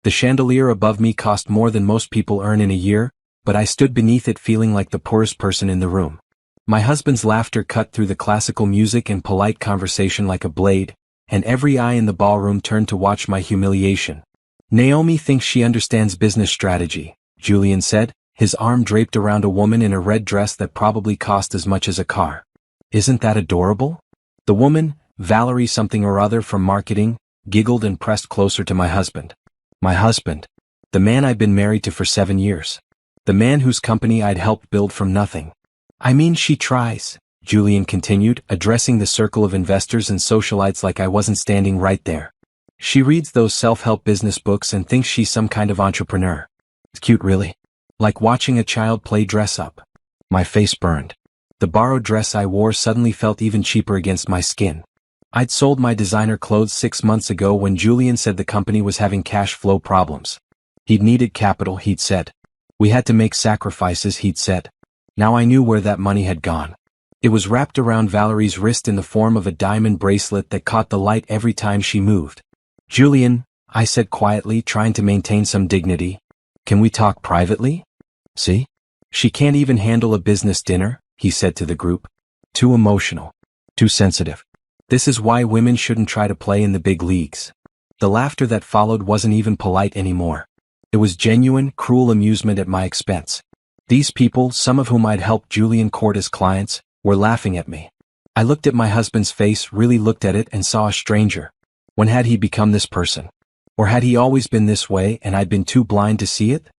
The chandelier above me cost more than most people earn in a year, but I stood beneath it feeling like the poorest person in the room. My husband's laughter cut through the classical music and polite conversation like a blade, and every eye in the ballroom turned to watch my humiliation. Naomi thinks she understands business strategy, Julian said, his arm draped around a woman in a red dress that probably cost as much as a car. Isn't that adorable? The woman, Valerie something or other from marketing, giggled and pressed closer to my husband. My husband. The man I'd been married to for 7 years. The man whose company I'd helped build from nothing. I mean, she tries, Julian continued, addressing the circle of investors and socialites like I wasn't standing right there. She reads those self-help business books and thinks she's some kind of entrepreneur. It's cute, really. Like watching a child play dress-up. My face burned. The borrowed dress I wore suddenly felt even cheaper against my skin. I'd sold my designer clothes 6 months ago when Julian said the company was having cash flow problems. He'd needed capital, he'd said. We had to make sacrifices, he'd said. Now I knew where that money had gone. It was wrapped around Valerie's wrist in the form of a diamond bracelet that caught the light every time she moved. Julian, I said quietly, trying to maintain some dignity. Can we talk privately? See? She can't even handle a business dinner, he said to the group. Too emotional. Too sensitive. This is why women shouldn't try to play in the big leagues. The laughter that followed wasn't even polite anymore. It was genuine, cruel amusement at my expense. These people, some of whom I'd helped Julian court as clients, were laughing at me. I looked at my husband's face, really looked at it, and saw a stranger. When had he become this person? Or had he always been this way and I'd been too blind to see it?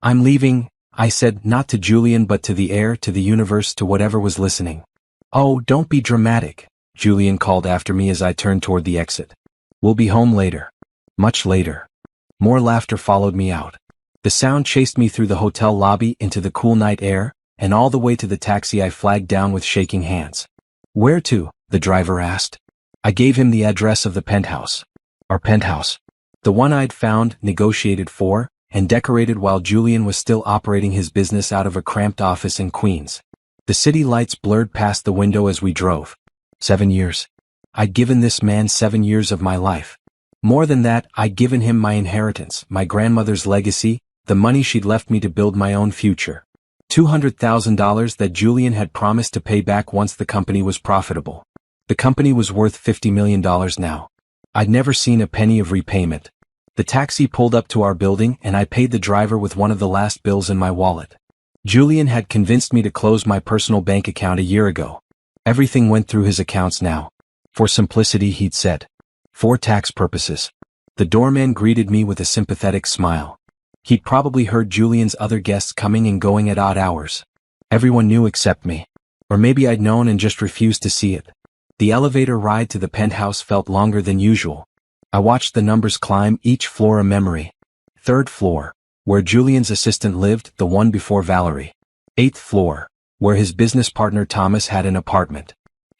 I'm leaving, I said, not to Julian but to the air, to the universe, to whatever was listening. Oh, don't be dramatic, Julian called after me as I turned toward the exit. We'll be home later. Much later. More laughter followed me out. The sound chased me through the hotel lobby into the cool night air, and all the way to the taxi I flagged down with shaking hands. Where to? The driver asked. I gave him the address of the penthouse. Our penthouse. The one I'd found, negotiated for, and decorated while Julian was still operating his business out of a cramped office in Queens. The city lights blurred past the window as we drove. 7 years. I'd given this man 7 years of my life. More than that, I'd given him my inheritance, my grandmother's legacy, the money she'd left me to build my own future. $200,000 that Julian had promised to pay back once the company was profitable. The company was worth $50 million now. I'd never seen a penny of repayment. The taxi pulled up to our building and I paid the driver with one of the last bills in my wallet. Julian had convinced me to close my personal bank account a year ago. Everything went through his accounts now. For simplicity, he'd said. For tax purposes. The doorman greeted me with a sympathetic smile. He'd probably heard Julian's other guests coming and going at odd hours. Everyone knew except me. Or maybe I'd known and just refused to see it. The elevator ride to the penthouse felt longer than usual. I watched the numbers climb, each floor a memory. 3rd floor, where Julian's assistant lived, the one before Valerie. 8th floor, where his business partner Thomas had an apartment.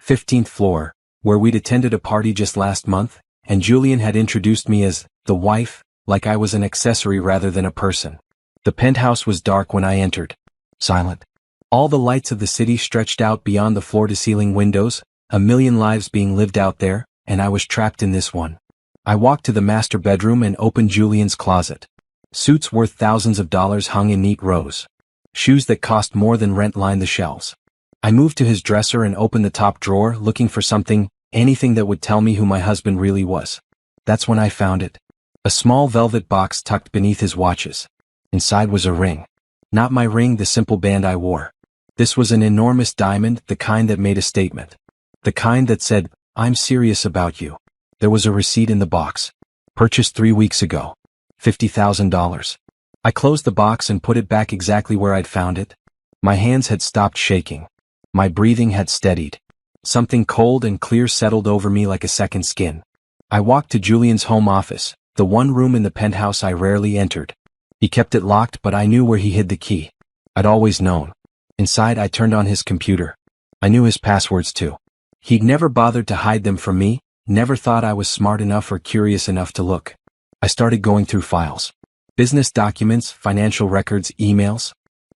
15th floor, where we'd attended a party just last month, and Julian had introduced me as the wife, like I was an accessory rather than a person. The penthouse was dark when I entered. Silent. All the lights of the city stretched out beyond the floor-to-ceiling windows, a million lives being lived out there, and I was trapped in this one. I walked to the master bedroom and opened Julian's closet. Suits worth thousands of dollars hung in neat rows. Shoes that cost more than rent lined the shelves. I moved to his dresser and opened the top drawer, looking for something, anything that would tell me who my husband really was. That's when I found it. A small velvet box tucked beneath his watches. Inside was a ring. Not my ring, the simple band I wore. This was an enormous diamond, the kind that made a statement. The kind that said, I'm serious about you. There was a receipt in the box. Purchased 3 weeks ago. $50,000. I closed the box and put it back exactly where I'd found it. My hands had stopped shaking. My breathing had steadied. Something cold and clear settled over me like a second skin. I walked to Julian's home office, the one room in the penthouse I rarely entered. He kept it locked, but I knew where he hid the key. I'd always known. Inside, I turned on his computer. I knew his passwords too. He'd never bothered to hide them from me, never thought I was smart enough or curious enough to look. I started going through files. Business documents, financial records, emails.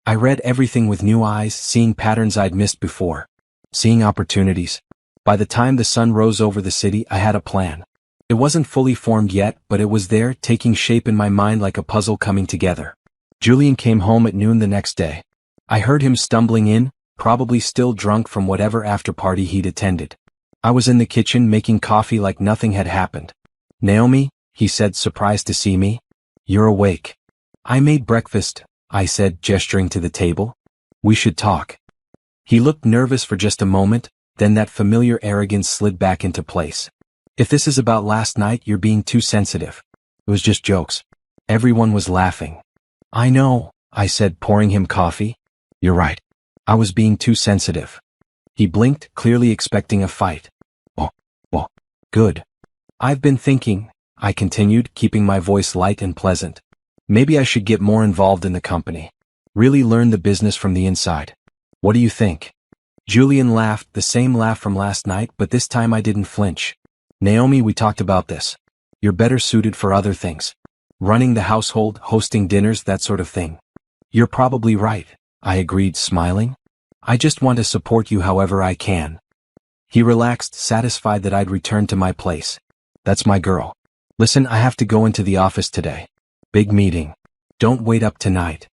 I read everything with new eyes, seeing patterns I'd missed before. Seeing opportunities. By the time the sun rose over the city, I had a plan. It wasn't fully formed yet, but it was there, taking shape in my mind like a puzzle coming together. Julian came home at noon the next day. I heard him stumbling in, probably still drunk from whatever after-party he'd attended. I was in the kitchen making coffee like nothing had happened. "Naomi," he said, surprised to see me. "You're awake." "I made breakfast," I said, gesturing to the table. "We should talk." He looked nervous for just a moment, then that familiar arrogance slid back into place. "If this is about last night, you're being too sensitive. It was just jokes." Everyone was laughing. "I know," I said, pouring him coffee. "You're right. I was being too sensitive." He blinked, clearly expecting a fight. Oh, good. "I've been thinking," I continued, keeping my voice light and pleasant. "Maybe I should get more involved in the company. Really learn the business from the inside. What do you think?" Julian laughed, the same laugh from last night, but this time I didn't flinch. "Naomi, we talked about this. You're better suited for other things. Running the household, hosting dinners, that sort of thing." "You're probably right," I agreed, smiling. "I just want to support you however I can." He relaxed, satisfied that I'd returned to my place. "That's my girl. Listen, I have to go into the office today. Big meeting. Don't wait up tonight."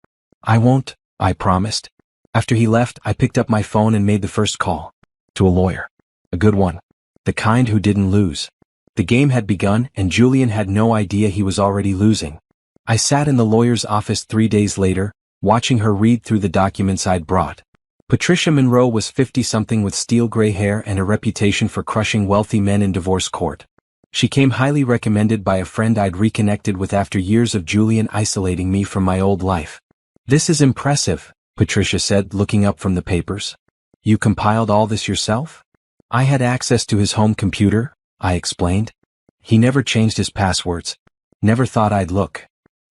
"I won't," I promised. After he left, I picked up my phone and made the first call. To a lawyer. A good one. The kind who didn't lose. The game had begun, and Julian had no idea he was already losing. I sat in the lawyer's office 3 days later, watching her read through the documents I'd brought. Patricia Monroe was 50-something with steel gray hair and a reputation for crushing wealthy men in divorce court. She came highly recommended by a friend I'd reconnected with after years of Julian isolating me from my old life. "This is impressive," Patricia said, looking up from the papers. "You compiled all this yourself?" "I had access to his home computer," I explained. "He never changed his passwords. Never thought I'd look."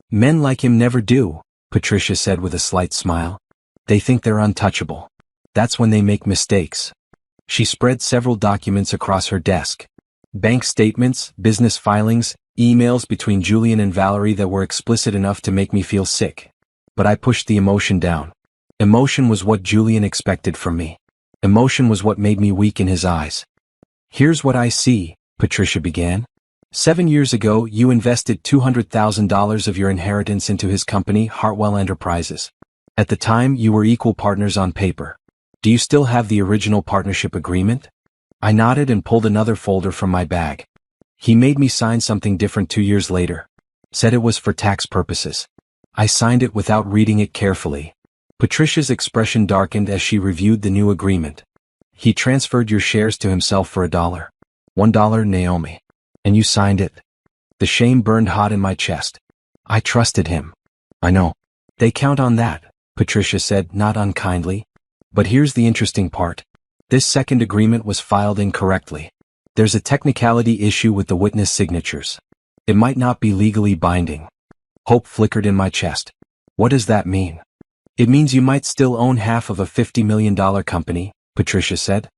"Men like him never do," Patricia said with a slight smile. "They think they're untouchable. That's when they make mistakes." She spread several documents across her desk. Bank statements, business filings, emails between Julian and Valerie that were explicit enough to make me feel sick. But I pushed the emotion down. Emotion was what Julian expected from me. Emotion was what made me weak in his eyes. "Here's what I see," Patricia began. 7 years ago, you invested $200,000 of your inheritance into his company, Hartwell Enterprises. At the time, you were equal partners on paper. Do you still have the original partnership agreement? I nodded and pulled another folder from my bag. He made me sign something different 2 years later. Said it was for tax purposes. I signed it without reading it carefully. Patricia's expression darkened as she reviewed the new agreement. "He transferred your shares to himself for $1. $1, Naomi. And you signed it." The shame burned hot in my chest. I trusted him. "I know. They count on that," Patricia said, not unkindly. "But here's the interesting part. This second agreement was filed incorrectly. There's a technicality issue with the witness signatures. It might not be legally binding." Hope flickered in my chest. "What does that mean?" "It means you might still own half of a $50 million company," Patricia said.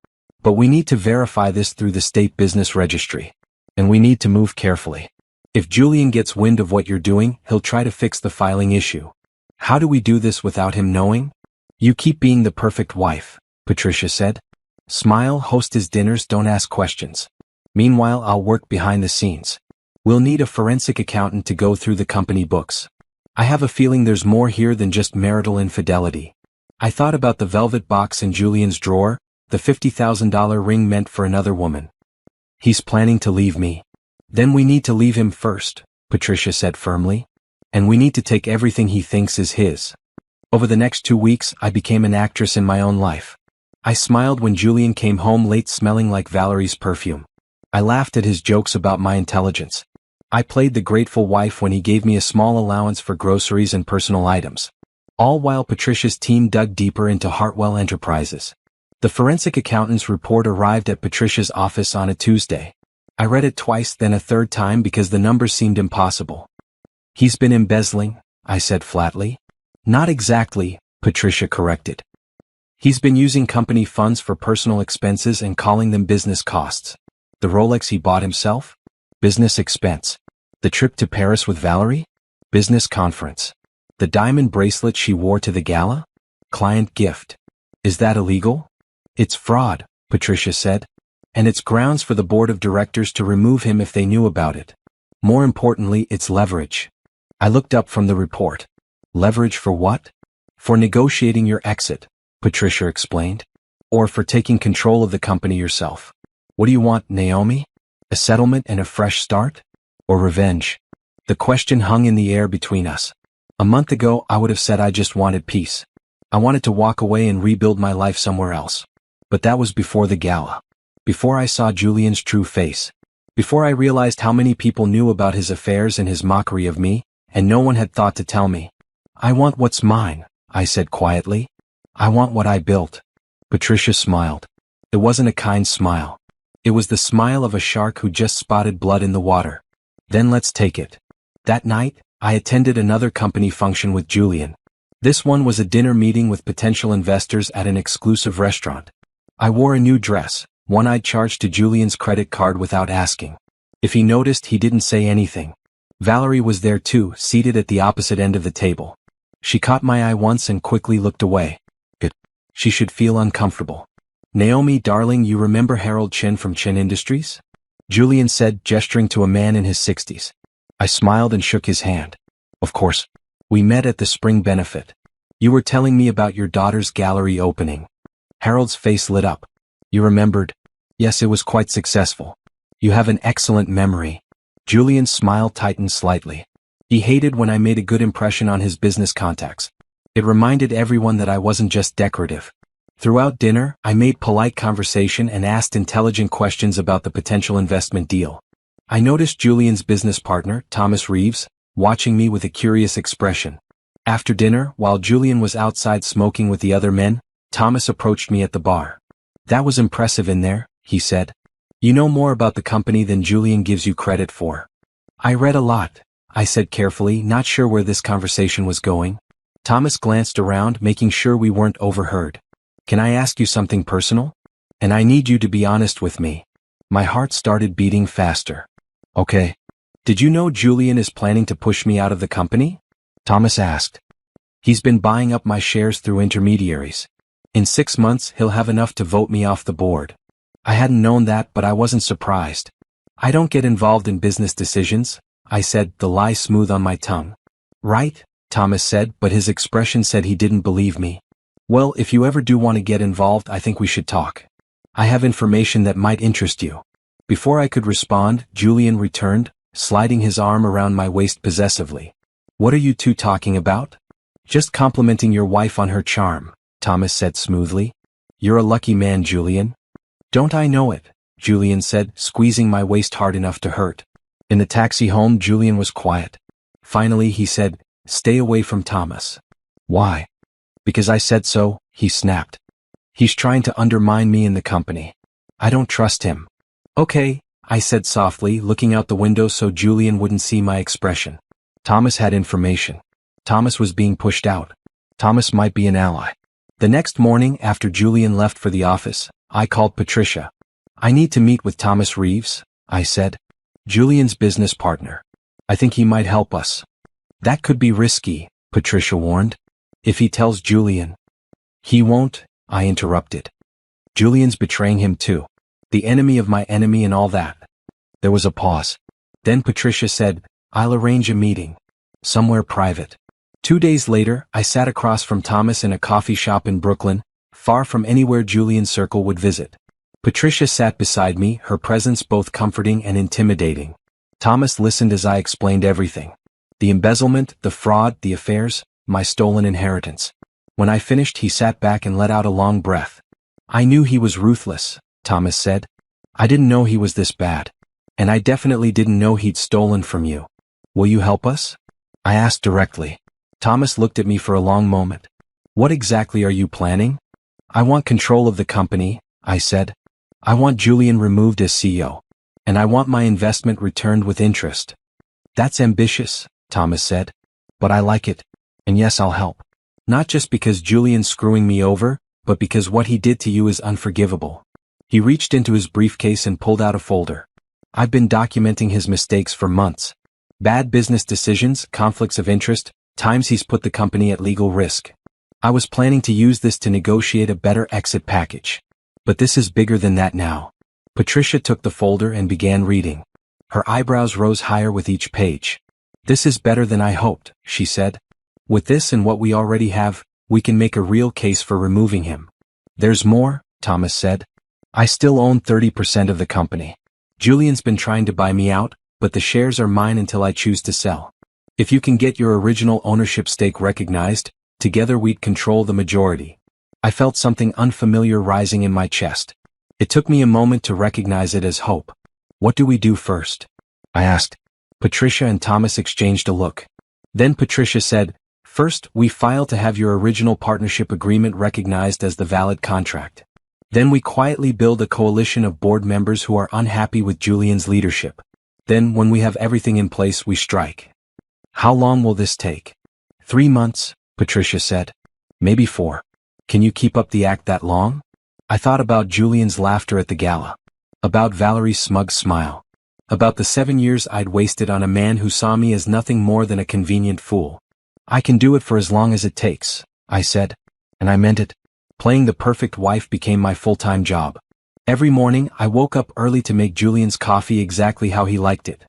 "But we need to verify this through the state business registry. And we need to move carefully. If Julian gets wind of what you're doing, he'll try to fix the filing issue. How do we do this without him knowing?" "You keep being the perfect wife," Patricia said. "Smile, host his dinners, don't ask questions. Meanwhile, I'll work behind the scenes. We'll need a forensic accountant to go through the company books. I have a feeling there's more here than just marital infidelity." I thought about the velvet box in Julian's drawer, the $50,000 ring meant for another woman. "He's planning to leave me." "Then we need to leave him first," Patricia said firmly. "And we need to take everything he thinks is his." Over the next 2 weeks, I became an actress in my own life. I smiled when Julian came home late smelling like Valerie's perfume. I laughed at his jokes about my intelligence. I played the grateful wife when he gave me a small allowance for groceries and personal items. All while Patricia's team dug deeper into Hartwell Enterprises. The forensic accountant's report arrived at Patricia's office on a Tuesday. I read it twice, then a third time because the numbers seemed impossible. "He's been embezzling," I said flatly. "Not exactly," Patricia corrected. "He's been using company funds for personal expenses and calling them business costs. The Rolex he bought himself? Business expense. The trip to Paris with Valerie? Business conference. The diamond bracelet she wore to the gala? Client gift. Is that illegal?" "It's fraud," Patricia said. And it's grounds for the board of directors to remove him if they knew about it. More importantly, it's leverage. I looked up from the report. Leverage for what? For negotiating your exit, Patricia explained. Or for taking control of the company yourself. What do you want, Naomi? A settlement and a fresh start? Or revenge? The question hung in the air between us. A month ago, I would have said I just wanted peace. I wanted to walk away and rebuild my life somewhere else. But that was before the gala. Before I saw Julian's true face. Before I realized how many people knew about his affairs and his mockery of me, and no one had thought to tell me. I want what's mine, I said quietly. I want what I built. Patricia smiled. It wasn't a kind smile. It was the smile of a shark who just spotted blood in the water. Then let's take it. That night, I attended another company function with Julian. This one was a dinner meeting with potential investors at an exclusive restaurant. I wore a new dress, one I'd charged to Julian's credit card without asking. If he noticed, he didn't say anything. Valerie was there too, seated at the opposite end of the table. She caught my eye once and quickly looked away. Good. She should feel uncomfortable. Naomi, darling, you remember Harold Chin from Chin Industries? Julian said, gesturing to a man in his 60s. I smiled and shook his hand. Of course. We met at the spring benefit. You were telling me about your daughter's gallery opening. Harold's face lit up. You remembered? Yes, it was quite successful. You have an excellent memory. Julian's smile tightened slightly. He hated when I made a good impression on his business contacts. It reminded everyone that I wasn't just decorative. Throughout dinner, I made polite conversation and asked intelligent questions about the potential investment deal. I noticed Julian's business partner, Thomas Reeves, watching me with a curious expression. After dinner, while Julian was outside smoking with the other men, Thomas approached me at the bar. That was impressive in there, he said. You know more about the company than Julian gives you credit for. I read a lot, I said carefully, not sure where this conversation was going. Thomas glanced around, making sure we weren't overheard. Can I ask you something personal? And I need you to be honest with me. My heart started beating faster. Okay. Did you know Julian is planning to push me out of the company? Thomas asked. He's been buying up my shares through intermediaries. In 6 months, he'll have enough to vote me off the board. I hadn't known that, but I wasn't surprised. I don't get involved in business decisions, I said, the lie smooth on my tongue. Right, Thomas said, but his expression said he didn't believe me. Well, if you ever do want to get involved, I think we should talk. I have information that might interest you. Before I could respond, Julian returned, sliding his arm around my waist possessively. What are you two talking about? Just complimenting your wife on her charm, Thomas said smoothly. You're a lucky man, Julian. Don't I know it? Julian said, squeezing my waist hard enough to hurt. In the taxi home, Julian was quiet. Finally, he said, stay away from Thomas. Why? Because I said so, he snapped. He's trying to undermine me in the company. I don't trust him. Okay, I said softly, looking out the window so Julian wouldn't see my expression. Thomas had information. Thomas was being pushed out. Thomas might be an ally. The next morning, after Julian left for the office, I called Patricia. I need to meet with Thomas Reeves, I said. Julian's business partner. I think he might help us. That could be risky, Patricia warned. If he tells Julian. He won't, I interrupted. Julian's betraying him too. The enemy of my enemy and all that. There was a pause. Then Patricia said, I'll arrange a meeting. Somewhere private. 2 days later, I sat across from Thomas in a coffee shop in Brooklyn, far from anywhere Julian's circle would visit. Patricia sat beside me, her presence both comforting and intimidating. Thomas listened as I explained everything. The embezzlement, the fraud, the affairs, my stolen inheritance. When I finished, he sat back and let out a long breath. I knew he was ruthless, Thomas said. I didn't know he was this bad. And I definitely didn't know he'd stolen from you. Will you help us? I asked directly. Thomas looked at me for a long moment. What exactly are you planning? I want control of the company, I said. I want Julian removed as CEO. And I want my investment returned with interest. That's ambitious, Thomas said. But I like it. And yes, I'll help. Not just because Julian's screwing me over, but because what he did to you is unforgivable. He reached into his briefcase and pulled out a folder. I've been documenting his mistakes for months. Bad business decisions, conflicts of interest, times he's put the company at legal risk. I was planning to use this to negotiate a better exit package. But this is bigger than that now. Patricia took the folder and began reading. Her eyebrows rose higher with each page. "This is better than I hoped," she said. "With this and what we already have, we can make a real case for removing him." "There's more," Thomas said. "I still own 30% of the company. Julian's been trying to buy me out, but the shares are mine until I choose to sell. If you can get your original ownership stake recognized, together we'd control the majority." I felt something unfamiliar rising in my chest. It took me a moment to recognize it as hope. "What do we do first?" I asked. Patricia and Thomas exchanged a look. Then Patricia said, "First, we file to have your original partnership agreement recognized as the valid contract. Then we quietly build a coalition of board members who are unhappy with Julian's leadership. Then, when we have everything in place, we strike." "How long will this take?" 3 months, Patricia said. "Maybe 4. Can you keep up the act that long?" I thought about Julian's laughter at the gala. About Valerie's smug smile. About the 7 years I'd wasted on a man who saw me as nothing more than a convenient fool. "I can do it for as long as it takes," I said. And I meant it. Playing the perfect wife became my full-time job. Every morning I woke up early to make Julian's coffee exactly how he liked it.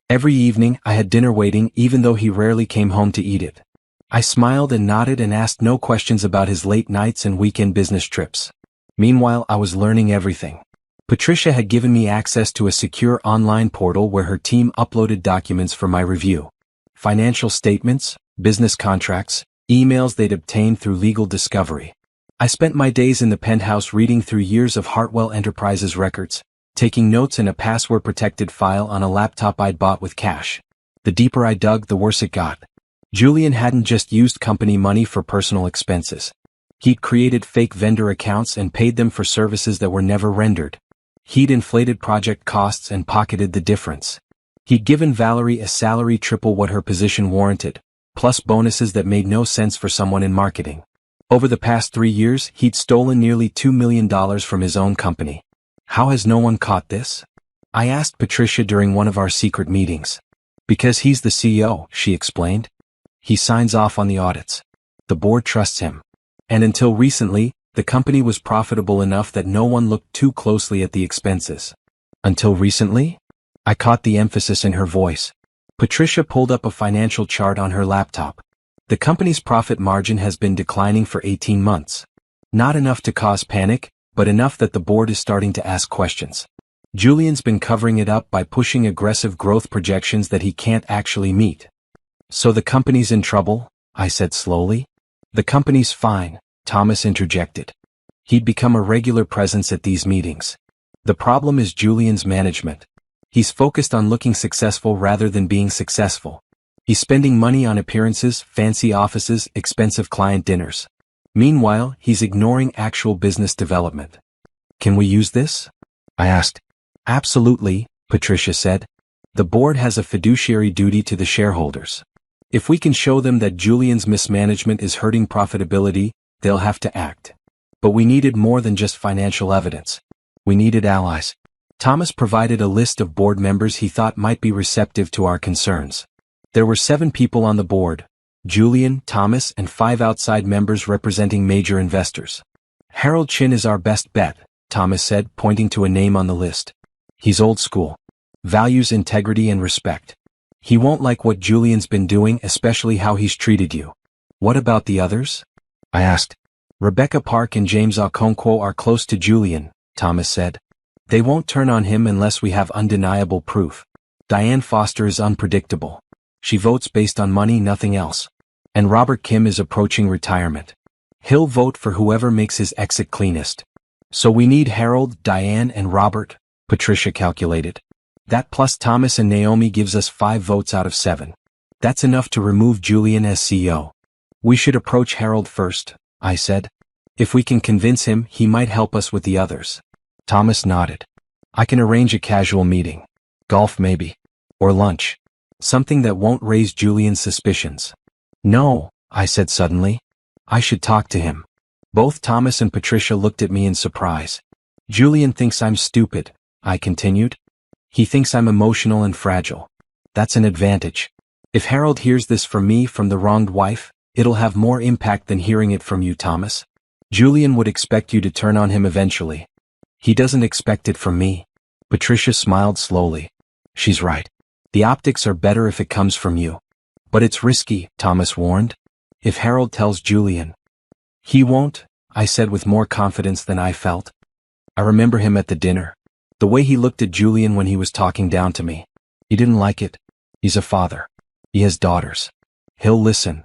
Every evening I had dinner waiting even though he rarely came home to eat it. I smiled and nodded and asked no questions about his late nights and weekend business trips. Meanwhile, I was learning everything. Patricia had given me access to a secure online portal where her team uploaded documents for my review. Financial statements, business contracts, emails they'd obtained through legal discovery. I spent my days in the penthouse reading through years of Hartwell Enterprises records, taking notes in a password-protected file on a laptop I'd bought with cash. The deeper I dug, the worse it got. Julian hadn't just used company money for personal expenses. He'd created fake vendor accounts and paid them for services that were never rendered. He'd inflated project costs and pocketed the difference. He'd given Valerie a salary triple what her position warranted, plus bonuses that made no sense for someone in marketing. Over the past 3 years, he'd stolen nearly $2 million from his own company. How has no one caught this? I asked Patricia during one of our secret meetings. Because he's the CEO, she explained. He signs off on the audits. The board trusts him. And until recently, the company was profitable enough that no one looked too closely at the expenses. Until recently? I caught the emphasis in her voice. Patricia pulled up a financial chart on her laptop. The company's profit margin has been declining for 18 months. Not enough to cause panic, but enough that the board is starting to ask questions. Julian's been covering it up by pushing aggressive growth projections that he can't actually meet. "So the company's in trouble?" I said slowly. "The company's fine," Thomas interjected. He'd become a regular presence at these meetings. "The problem is Julian's management. He's focused on looking successful rather than being successful. He's spending money on appearances, fancy offices, expensive client dinners. Meanwhile, he's ignoring actual business development." "Can we use this?" I asked. "Absolutely," Patricia said. "The board has a fiduciary duty to the shareholders. If we can show them that Julian's mismanagement is hurting profitability, they'll have to act. But we needed more than just financial evidence. We needed allies." Thomas provided a list of board members he thought might be receptive to our concerns. There were 7 people on the board: Julian, Thomas, and 5 outside members representing major investors. "Harold Chin is our best bet," Thomas said, pointing to a name on the list. "He's old school. Values integrity and respect. He won't like what Julian's been doing, especially how he's treated you." "What about the others?" I asked. "Rebecca Park and James Okonkwo are close to Julian," Thomas said. "They won't turn on him unless we have undeniable proof. Diane Foster is unpredictable. She votes based on money, nothing else. And Robert Kim is approaching retirement. He'll vote for whoever makes his exit cleanest. So we need Harold, Diane, and Robert," Patricia calculated. "That plus Thomas and Naomi gives us 5 votes out of 7. That's enough to remove Julian as CEO. "We should approach Harold first," I said. "If we can convince him, he might help us with the others." Thomas nodded. "I can arrange a casual meeting. Golf maybe. Or lunch. Something that won't raise Julian's suspicions." "No," I said suddenly. "I should talk to him." Both Thomas and Patricia looked at me in surprise. "Julian thinks I'm stupid," I continued. "He thinks I'm emotional and fragile. That's an advantage. If Harold hears this from me from the wronged wife, it'll have more impact than hearing it from you, Thomas. Julian would expect you to turn on him eventually. He doesn't expect it from me." Patricia smiled slowly. She's right. The optics are better if it comes from you. But it's risky, Thomas warned. If Harold tells Julian. He won't, I said with more confidence than I felt. I remember him at the dinner. The way he looked at Julian when he was talking down to me. He didn't like it. He's a father. He has daughters. He'll listen.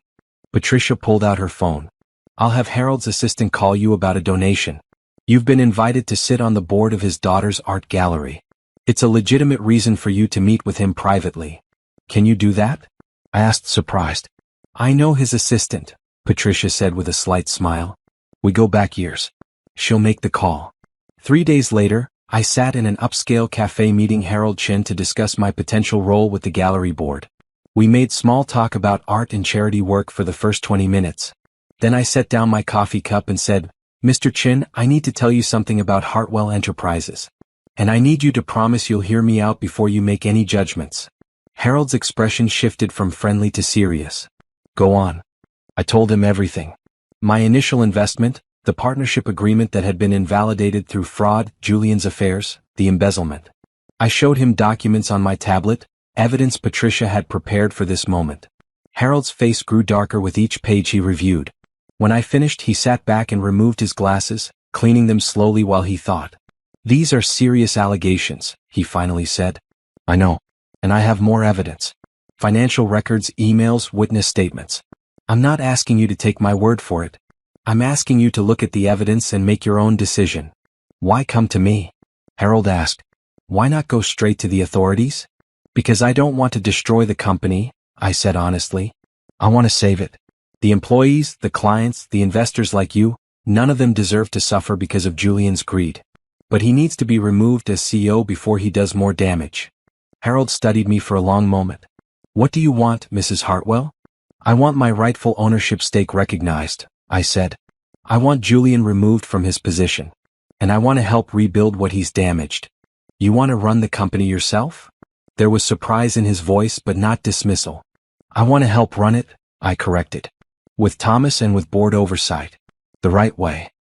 Patricia pulled out her phone. I'll have Harold's assistant call you about a donation. You've been invited to sit on the board of his daughter's art gallery. It's a legitimate reason for you to meet with him privately. Can you do that? I asked, surprised. I know his assistant, Patricia said with a slight smile. We go back years. She'll make the call. 3 days later, I sat in an upscale cafe meeting Harold Chen to discuss my potential role with the gallery board. We made small talk about art and charity work for the first 20 minutes. Then I set down my coffee cup and said, Mr. Chen, I need to tell you something about Hartwell Enterprises. And I need you to promise you'll hear me out before you make any judgments. Harold's expression shifted from friendly to serious. Go on. I told him everything. My initial investment, the partnership agreement that had been invalidated through fraud, Julian's affairs, the embezzlement. I showed him documents on my tablet, evidence Patricia had prepared for this moment. Harold's face grew darker with each page he reviewed. When I finished, he sat back and removed his glasses, cleaning them slowly while he thought. These are serious allegations, he finally said. I know. And I have more evidence. Financial records, emails, witness statements. I'm not asking you to take my word for it. I'm asking you to look at the evidence and make your own decision. Why come to me? Harold asked. Why not go straight to the authorities? Because I don't want to destroy the company, I said honestly. I want to save it. The employees, the clients, the investors like you, none of them deserve to suffer because of Julian's greed. But he needs to be removed as CEO before he does more damage. Harold studied me for a long moment. What do you want, Mrs. Hartwell? I want my rightful ownership stake recognized, I said. I want Julian removed from his position. And I want to help rebuild what he's damaged. You want to run the company yourself? There was surprise in his voice but not dismissal. I want to help run it, I corrected. With Thomas and with board oversight. The right way.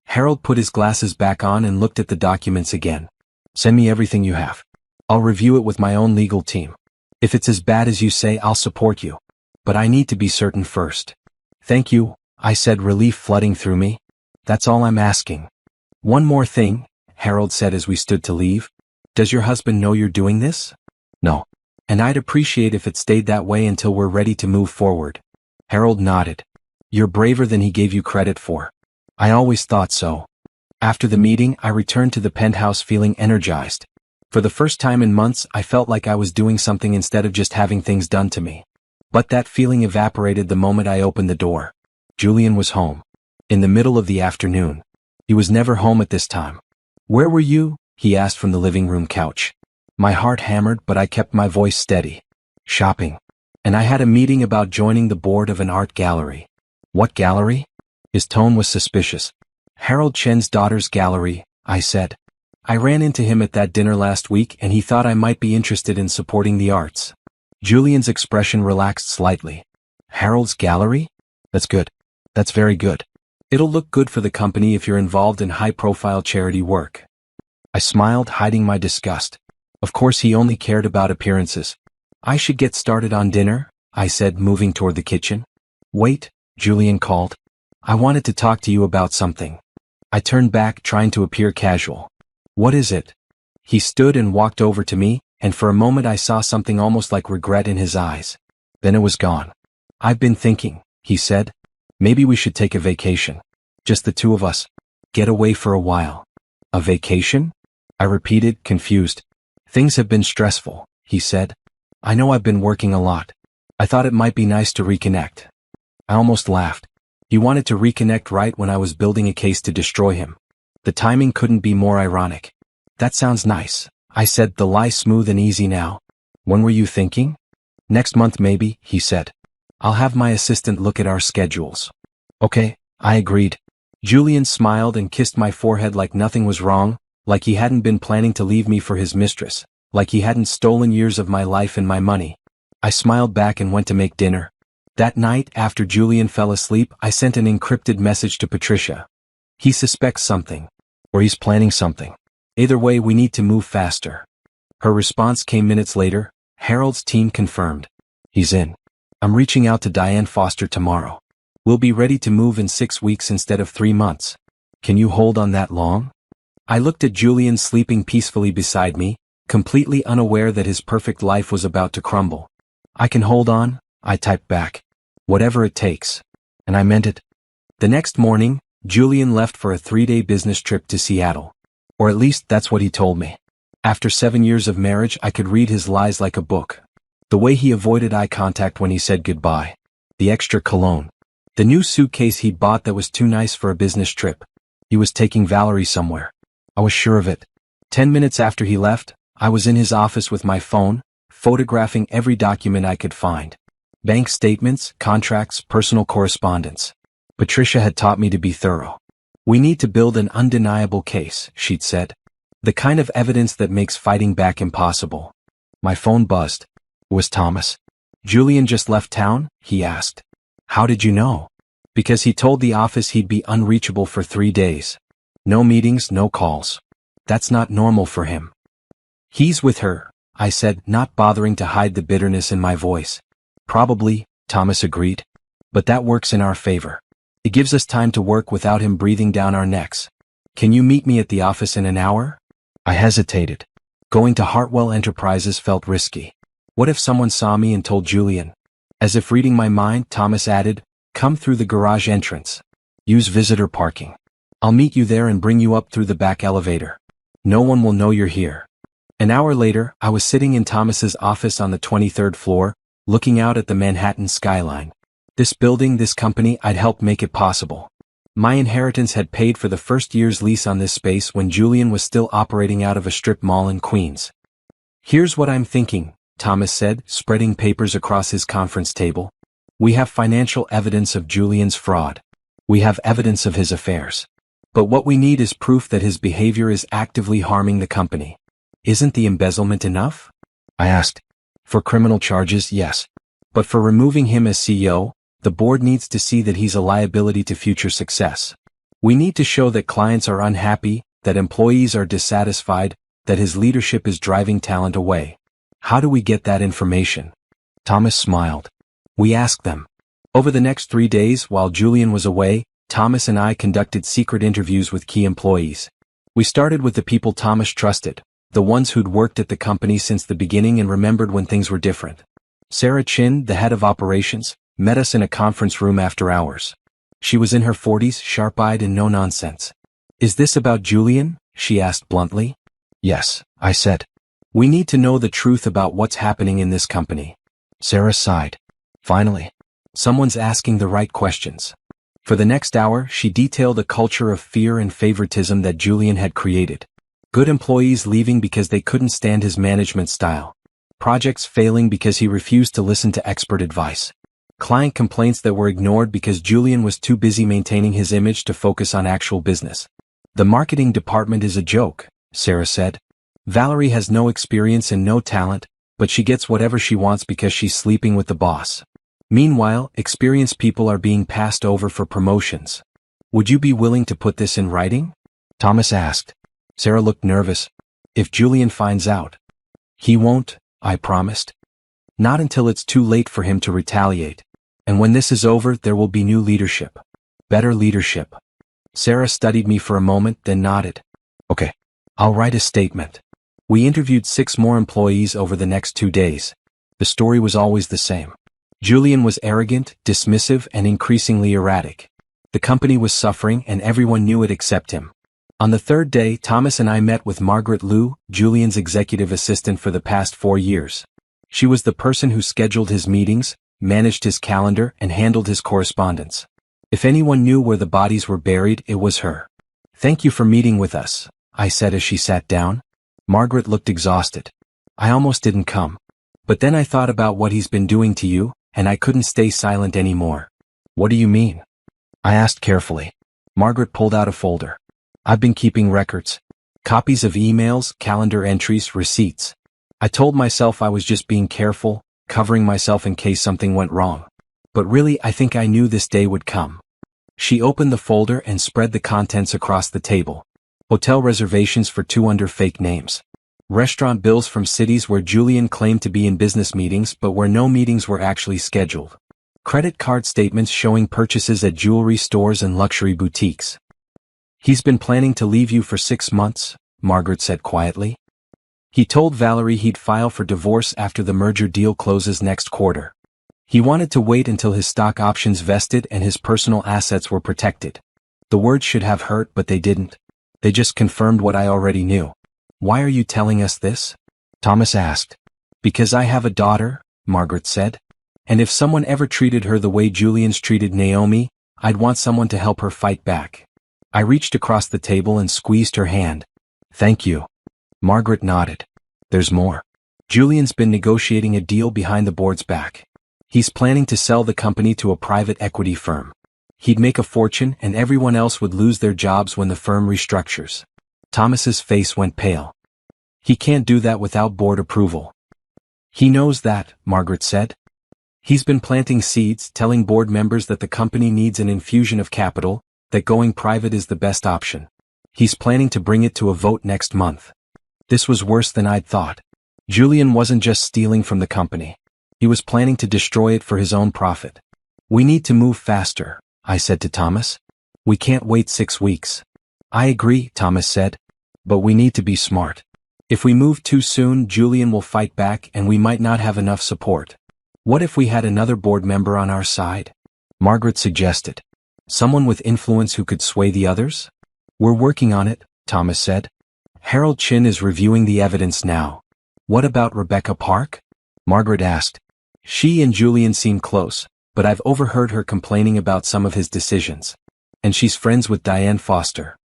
Harold put his glasses back on and looked at the documents again. Send me everything you have. I'll review it with my own legal team. If it's as bad as you say, I'll support you. But I need to be certain first. Thank you, I said, relief flooding through me. That's all I'm asking. One more thing, Harold said as we stood to leave. Does your husband know you're doing this? No. And I'd appreciate if it stayed that way until we're ready to move forward. Harold nodded. You're braver than he gave you credit for. I always thought so. After the meeting, I returned to the penthouse feeling energized. For the first time in months, I felt like I was doing something instead of just having things done to me. But that feeling evaporated the moment I opened the door. Julian was home. In the middle of the afternoon. He was never home at this time. Where were you? He asked from the living room couch. My heart hammered, but I kept my voice steady. Shopping. And I had a meeting about joining the board of an art gallery. What gallery? His tone was suspicious. Harold Chen's daughter's gallery, I said. I ran into him at that dinner last week and he thought I might be interested in supporting the arts. Julian's expression relaxed slightly. Harold's gallery? That's good. That's very good. It'll look good for the company if you're involved in high-profile charity work. I smiled, hiding my disgust. Of course he only cared about appearances. I should get started on dinner, I said, moving toward the kitchen. Wait, Julian called. I wanted to talk to you about something. I turned back, trying to appear casual. What is it? He stood and walked over to me, and for a moment I saw something almost like regret in his eyes. Then it was gone. I've been thinking, he said. Maybe we should take a vacation. Just the two of us. Get away for a while. A vacation? I repeated, confused. Things have been stressful, he said. I know I've been working a lot. I thought it might be nice to reconnect. I almost laughed. He wanted to reconnect right when I was building a case to destroy him. The timing couldn't be more ironic. That sounds nice, I said, the lie smooth and easy now. When were you thinking? Next month maybe, he said. I'll have my assistant look at our schedules. Okay, I agreed. Julian smiled and kissed my forehead like nothing was wrong, like he hadn't been planning to leave me for his mistress, like he hadn't stolen years of my life and my money. I smiled back and went to make dinner. That night, after Julian fell asleep, I sent an encrypted message to Patricia. He suspects something. Or he's planning something. Either way, we need to move faster. Her response came minutes later. Harold's team confirmed. He's in. I'm reaching out to Diane Foster tomorrow. We'll be ready to move in 6 weeks instead of 3 months. Can you hold on that long? I looked at Julian sleeping peacefully beside me, completely unaware that his perfect life was about to crumble. I can hold on, I typed back. Whatever it takes. And I meant it. The next morning, Julian left for a 3-day business trip to Seattle. Or at least that's what he told me. After 7 years of marriage, I could read his lies like a book. The way he avoided eye contact when he said goodbye. The extra cologne. The new suitcase he'd bought that was too nice for a business trip. He was taking Valerie somewhere. I was sure of it. 10 minutes after he left, I was in his office with my phone, photographing every document I could find. Bank statements, contracts, personal correspondence. Patricia had taught me to be thorough. We need to build an undeniable case, she'd said. The kind of evidence that makes fighting back impossible. My phone buzzed. It was Thomas. Julian just left town? He asked. How did you know? Because he told the office he'd be unreachable for 3 days. No meetings, no calls. That's not normal for him. He's with her, I said, not bothering to hide the bitterness in my voice. Probably, Thomas agreed. But that works in our favor. It gives us time to work without him breathing down our necks. Can you meet me at the office in an hour? I hesitated. Going to Hartwell Enterprises felt risky. What if someone saw me and told Julian? As if reading my mind, Thomas added, come through the garage entrance. Use visitor parking. I'll meet you there and bring you up through the back elevator. No one will know you're here. An hour later, I was sitting in Thomas's office on the 23rd floor, looking out at the Manhattan skyline. This building, this company, I'd helped make it possible. My inheritance had paid for the first year's lease on this space when Julian was still operating out of a strip mall in Queens. Here's what I'm thinking, Thomas said, spreading papers across his conference table. We have financial evidence of Julian's fraud. We have evidence of his affairs. But what we need is proof that his behavior is actively harming the company. Isn't the embezzlement enough? I asked. For criminal charges, yes. But for removing him as CEO, the board needs to see that he's a liability to future success. We need to show that clients are unhappy, that employees are dissatisfied, that his leadership is driving talent away. How do we get that information? Thomas smiled. We asked them. Over the next 3 days, while Julian was away, Thomas and I conducted secret interviews with key employees. We started with the people Thomas trusted, the ones who'd worked at the company since the beginning and remembered when things were different. Sarah Chin, the head of operations, met us in a conference room after hours. She was in her 40s, sharp-eyed and no-nonsense. Is this about Julian? She asked bluntly. Yes, I said. We need to know the truth about what's happening in this company. Sarah sighed. Finally, someone's asking the right questions. For the next hour, she detailed a culture of fear and favoritism that Julian had created. Good employees leaving because they couldn't stand his management style. Projects failing because he refused to listen to expert advice. Client complaints that were ignored because Julian was too busy maintaining his image to focus on actual business. The marketing department is a joke, Sarah said. Valerie has no experience and no talent, but she gets whatever she wants because she's sleeping with the boss. Meanwhile, experienced people are being passed over for promotions. Would you be willing to put this in writing? Thomas asked. Sarah looked nervous. If Julian finds out. He won't, I promised. Not until it's too late for him to retaliate. And when this is over, there will be new leadership. Better leadership. Sarah studied me for a moment, then nodded. Okay, I'll write a statement. We interviewed 6 more employees over the next 2 days. The story was always the same. Julian was arrogant, dismissive, and increasingly erratic. The company was suffering and everyone knew it except him. On the 3rd day, Thomas and I met with Margaret Liu, Julian's executive assistant for the past 4 years. She was the person who scheduled his meetings, managed his calendar, and handled his correspondence. If anyone knew where the bodies were buried, it was her. Thank you for meeting with us, I said as she sat down. Margaret looked exhausted. I almost didn't come. But then I thought about what he's been doing to you, and I couldn't stay silent anymore. What do you mean? I asked carefully. Margaret pulled out a folder. I've been keeping records. Copies of emails, calendar entries, receipts. I told myself I was just being careful, covering myself in case something went wrong. But really, I think I knew this day would come. She opened the folder and spread the contents across the table. Hotel reservations for 2 under fake names. Restaurant bills from cities where Julian claimed to be in business meetings but where no meetings were actually scheduled. Credit card statements showing purchases at jewelry stores and luxury boutiques. He's been planning to leave you for 6 months, Margaret said quietly. He told Valerie he'd file for divorce after the merger deal closes next quarter. He wanted to wait until his stock options vested and his personal assets were protected. The words should have hurt, but they didn't. They just confirmed what I already knew. Why are you telling us this? Thomas asked. Because I have a daughter, Margaret said. And if someone ever treated her the way Julian's treated Naomi, I'd want someone to help her fight back. I reached across the table and squeezed her hand. Thank you. Margaret nodded. There's more. Julian's been negotiating a deal behind the board's back. He's planning to sell the company to a private equity firm. He'd make a fortune and everyone else would lose their jobs when the firm restructures. Thomas's face went pale. He can't do that without board approval. He knows that, Margaret said. He's been planting seeds, telling board members that the company needs an infusion of capital, that going private is the best option. He's planning to bring it to a vote next month. This was worse than I'd thought. Julian wasn't just stealing from the company. He was planning to destroy it for his own profit. We need to move faster, I said to Thomas. We can't wait 6 weeks. I agree, Thomas said. But we need to be smart. If we move too soon, Julian will fight back and we might not have enough support. What if we had another board member on our side? Margaret suggested. Someone with influence who could sway the others? We're working on it, Thomas said. Harold Chin is reviewing the evidence now. What about Rebecca Park? Margaret asked. She and Julian seem close, but I've overheard her complaining about some of his decisions. And she's friends with Diane Foster.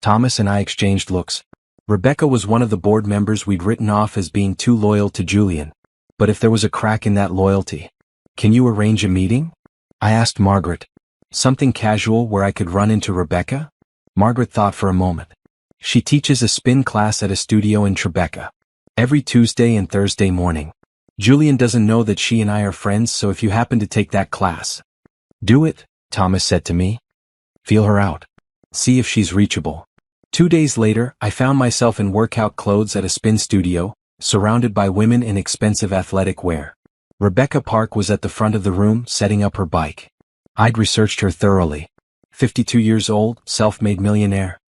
Thomas and I exchanged looks. Rebecca was one of the board members we'd written off as being too loyal to Julian. But if there was a crack in that loyalty, can you arrange a meeting? I asked Margaret. Something casual where I could run into Rebecca? Margaret thought for a moment. She teaches a spin class at a studio in Tribeca. Every Tuesday and Thursday morning. Julian doesn't know that she and I are friends, so if you happen to take that class. Do it, Thomas said to me. Feel her out. See if she's reachable. 2 days later, I found myself in workout clothes at a spin studio, surrounded by women in expensive athletic wear. Rebecca Park was at the front of the room, setting up her bike. I'd researched her thoroughly. 52 years old, self-made millionaire.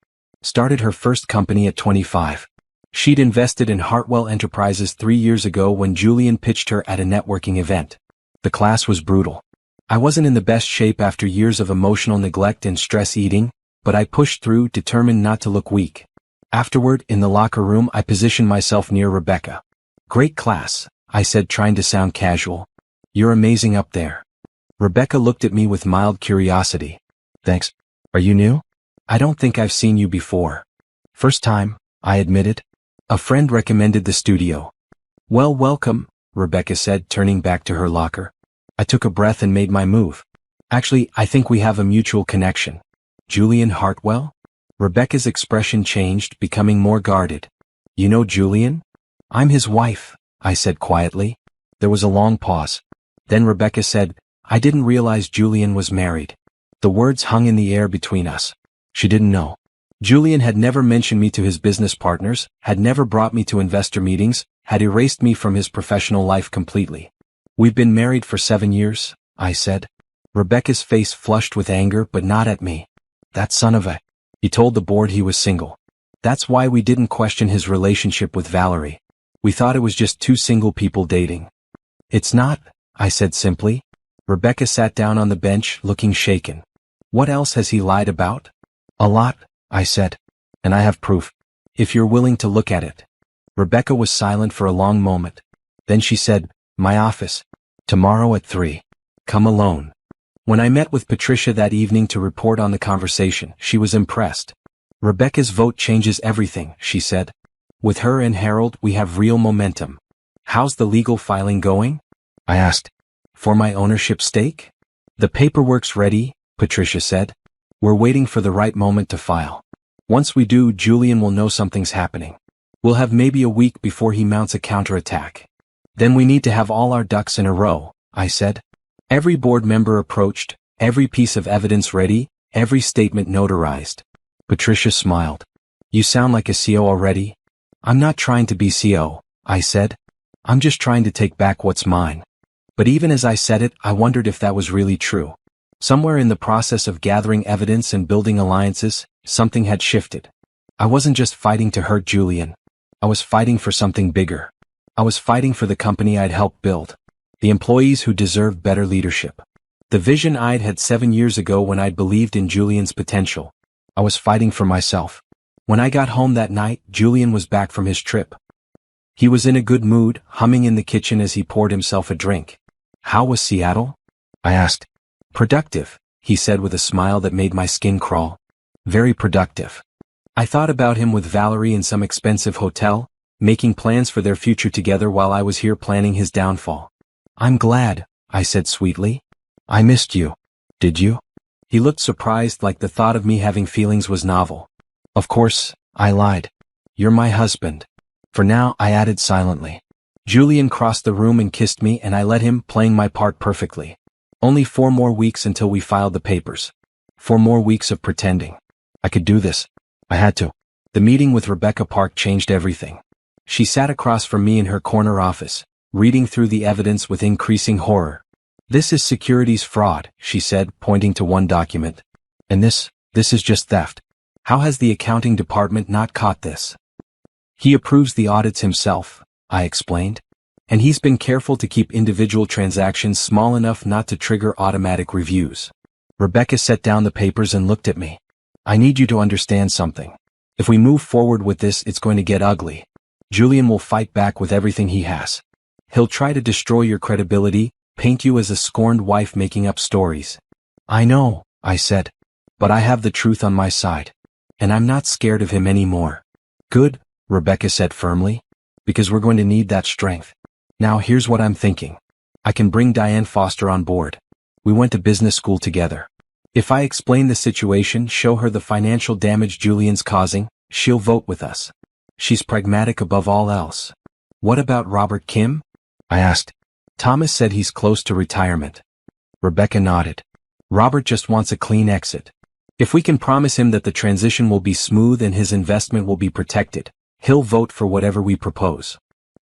Started her first company at 25. She'd invested in Hartwell Enterprises 3 years ago when Julian pitched her at a networking event. The class was brutal. I wasn't in the best shape after years of emotional neglect and stress eating, but I pushed through, determined not to look weak. Afterward, in the locker room, I positioned myself near Rebecca. Great class, I said, trying to sound casual. You're amazing up there. Rebecca looked at me with mild curiosity. Thanks. Are you new? I don't think I've seen you before. First time, I admitted. A friend recommended the studio. Well, welcome, Rebecca said, turning back to her locker. I took a breath and made my move. Actually, I think we have a mutual connection. Julian Hartwell? Rebecca's expression changed, becoming more guarded. You know Julian? I'm his wife, I said quietly. There was a long pause. Then Rebecca said, I didn't realize Julian was married. The words hung in the air between us. She didn't know. Julian had never mentioned me to his business partners, had never brought me to investor meetings, had erased me from his professional life completely. We've been married for 7 years, I said. Rebecca's face flushed with anger, but not at me. That son of a... He told the board he was single. That's why we didn't question his relationship with Valerie. We thought it was just 2 single people dating. It's not, I said simply. Rebecca sat down on the bench, looking shaken. What else has he lied about? A lot, I said. And I have proof. If you're willing to look at it. Rebecca was silent for a long moment. Then she said, my office. Tomorrow at 3. Come alone. When I met with Patricia that evening to report on the conversation, she was impressed. Rebecca's vote changes everything, she said. With her and Harold, we have real momentum. How's the legal filing going? I asked. For my ownership stake? The paperwork's ready, Patricia said. We're waiting for the right moment to file. Once we do, Julian will know something's happening. We'll have maybe a week before he mounts a counterattack. Then we need to have all our ducks in a row, I said. Every board member approached, every piece of evidence ready, every statement notarized. Patricia smiled. You sound like a CO already. I'm not trying to be CO, I said. I'm just trying to take back what's mine. But even as I said it, I wondered if that was really true. Somewhere in the process of gathering evidence and building alliances, something had shifted. I wasn't just fighting to hurt Julian. I was fighting for something bigger. I was fighting for the company I'd helped build. The employees who deserved better leadership. The vision I'd had 7 years ago when I'd believed in Julian's potential. I was fighting for myself. When I got home that night, Julian was back from his trip. He was in a good mood, humming in the kitchen as he poured himself a drink. How was Seattle? I asked. Productive, he said with a smile that made my skin crawl. Very productive. I thought about him with Valerie in some expensive hotel, making plans for their future together while I was here planning his downfall. I'm glad, I said sweetly. I missed you. Did you? He looked surprised, like the thought of me having feelings was novel. Of course, I lied. You're my husband. For now, I added silently. Julian crossed the room and kissed me, and I let him, playing my part perfectly. Only 4 more weeks until we filed the papers. 4 more weeks of pretending. I could do this. I had to. The meeting with Rebecca Park changed everything. She sat across from me in her corner office, reading through the evidence with increasing horror. This is securities fraud, she said, pointing to one document. And this is just theft. How has the accounting department not caught this? He approves the audits himself, I explained. And he's been careful to keep individual transactions small enough not to trigger automatic reviews. Rebecca set down the papers and looked at me. I need you to understand something. If we move forward with this, it's going to get ugly. Julian will fight back with everything he has. He'll try to destroy your credibility, paint you as a scorned wife making up stories. I know, I said. But I have the truth on my side. And I'm not scared of him anymore. Good, Rebecca said firmly. Because we're going to need that strength. Now here's what I'm thinking. I can bring Diane Foster on board. We went to business school together. If I explain the situation, show her the financial damage Julian's causing, she'll vote with us. She's pragmatic above all else. What about Robert Kim? I asked. Thomas said he's close to retirement. Rebecca nodded. Robert just wants a clean exit. If we can promise him that the transition will be smooth and his investment will be protected, he'll vote for whatever we propose.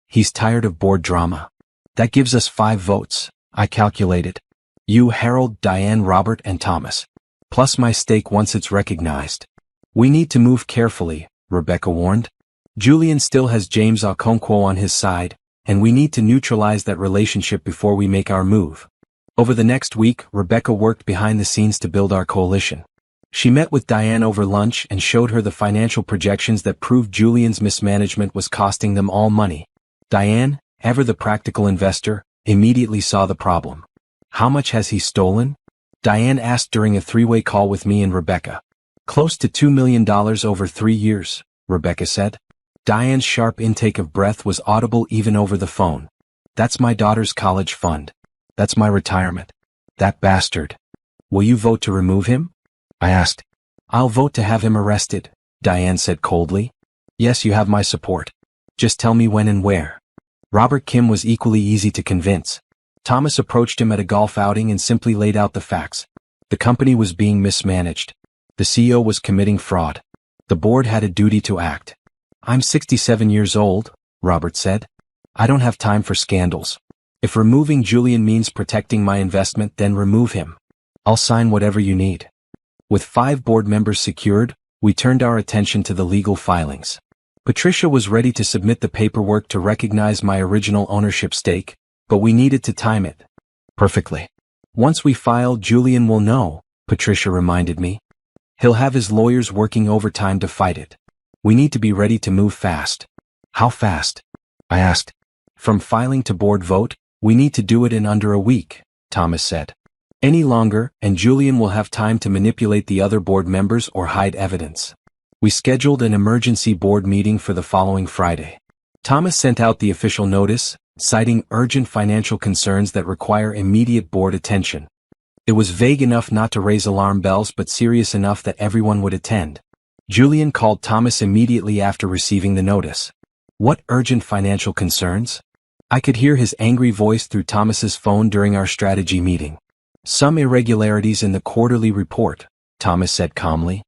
He's tired of board drama. That gives us 5 votes, I calculated. You, Harold, Diane, Robert, and Thomas. Plus my stake once it's recognized. We need to move carefully, Rebecca warned. Julian still has James Okonkwo on his side, and we need to neutralize that relationship before we make our move. Over the next week, Rebecca worked behind the scenes to build our coalition. She met with Diane over lunch and showed her the financial projections that proved Julian's mismanagement was costing them all money. Diane, ever the practical investor, immediately saw the problem. How much has he stolen? Diane asked during a 3-way call with me and Rebecca. Close to $2 million over 3 years, Rebecca said. Diane's sharp intake of breath was audible even over the phone. That's my daughter's college fund. That's my retirement. That bastard. Will you vote to remove him? I asked. I'll vote to have him arrested, Diane said coldly. Yes, you have my support. Just tell me when and where. Robert Kim was equally easy to convince. Thomas approached him at a golf outing and simply laid out the facts. The company was being mismanaged. The CEO was committing fraud. The board had a duty to act. I'm 67 years old, Robert said. I don't have time for scandals. If removing Julian means protecting my investment, then remove him. I'll sign whatever you need. With 5 board members secured, we turned our attention to the legal filings. Patricia was ready to submit the paperwork to recognize my original ownership stake, but we needed to time it perfectly. Once we file, Julian will know, Patricia reminded me. He'll have his lawyers working overtime to fight it. We need to be ready to move fast. How fast? I asked. From filing to board vote, we need to do it in under a week, Thomas said. Any longer, and Julian will have time to manipulate the other board members or hide evidence. We scheduled an emergency board meeting for the following Friday. Thomas sent out the official notice, citing urgent financial concerns that require immediate board attention. It was vague enough not to raise alarm bells but serious enough that everyone would attend. Julian called Thomas immediately after receiving the notice. What urgent financial concerns? I could hear his angry voice through Thomas's phone during our strategy meeting. Some irregularities in the quarterly report, Thomas said calmly.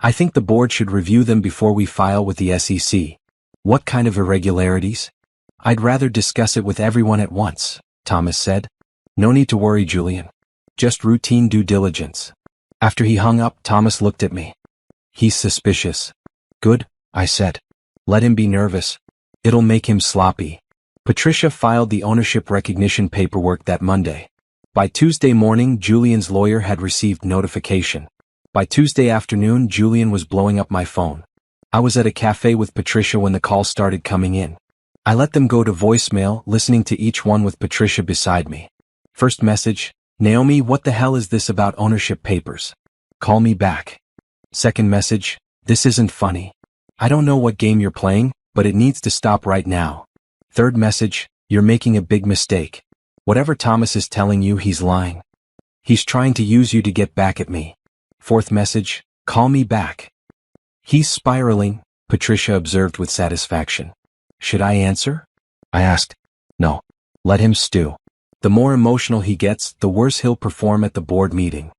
I think the board should review them before we file with the SEC. What kind of irregularities? I'd rather discuss it with everyone at once, Thomas said. No need to worry, Julian. Just routine due diligence. After he hung up, Thomas looked at me. He's suspicious. Good, I said. Let him be nervous. It'll make him sloppy. Patricia filed the ownership recognition paperwork that Monday. By Tuesday morning, Julian's lawyer had received notification. By Tuesday afternoon, Julian was blowing up my phone. I was at a cafe with Patricia when the calls started coming in. I let them go to voicemail, listening to each one with Patricia beside me. First message, Naomi, what the hell is this about ownership papers? Call me back. Second message, this isn't funny. I don't know what game you're playing, but it needs to stop right now. Third message, you're making a big mistake. Whatever Thomas is telling you, he's lying. He's trying to use you to get back at me. Fourth message, call me back. He's spiraling, Patricia observed with satisfaction. Should I answer? I asked. No. Let him stew. The more emotional he gets, the worse he'll perform at the board meeting.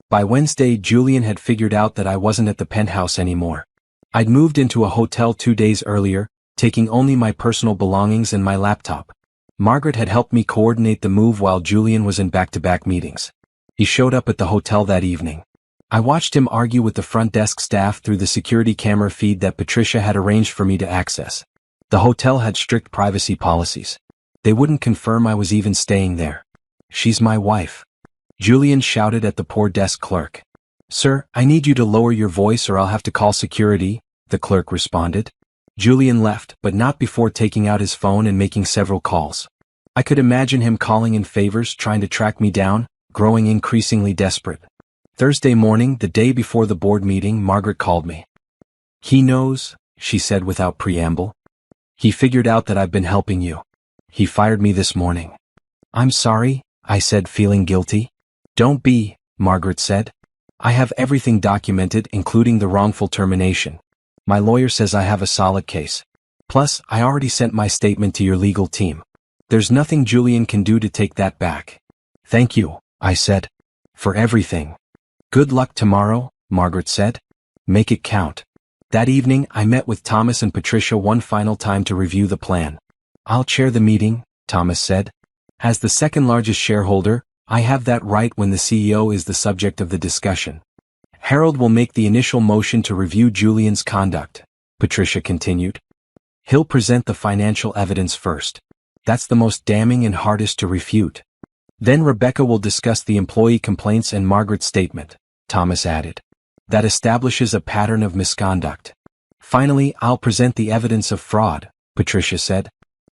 By Wednesday, Julian had figured out that I wasn't at the Penthouse anymore. I'd moved into a hotel 2 days earlier, taking only my personal belongings and my laptop. Margaret had helped me coordinate the move while Julian was in back-to-back meetings. He showed up at the hotel that evening. I watched him argue with the front desk staff through the security camera feed that Patricia had arranged for me to access. The hotel had strict privacy policies. They wouldn't confirm I was even staying there. She's my wife. Julian shouted at the poor desk clerk. Sir, I need you to lower your voice or I'll have to call security, the clerk responded. Julian left, but not before taking out his phone and making several calls. I could imagine him calling in favors, trying to track me down, growing increasingly desperate. Thursday morning, the day before the board meeting, Margaret called me. He knows, she said without preamble. He figured out that I've been helping you. He fired me this morning. I'm sorry, I said, feeling guilty. Don't be, Margaret said. I have everything documented, including the wrongful termination. My lawyer says I have a solid case. Plus, I already sent my statement to your legal team. There's nothing Julian can do to take that back. Thank you, I said. For everything. Good luck tomorrow, Margaret said. Make it count. That evening, I met with Thomas and Patricia one final time to review the plan. I'll chair the meeting, Thomas said. As the second largest shareholder, I have that right when the CEO is the subject of the discussion. Harold will make the initial motion to review Julian's conduct, Patricia continued. He'll present the financial evidence first. That's the most damning and hardest to refute. Then Rebecca will discuss the employee complaints and Margaret's statement, Thomas added. That establishes a pattern of misconduct. Finally, I'll present the evidence of fraud, Patricia said.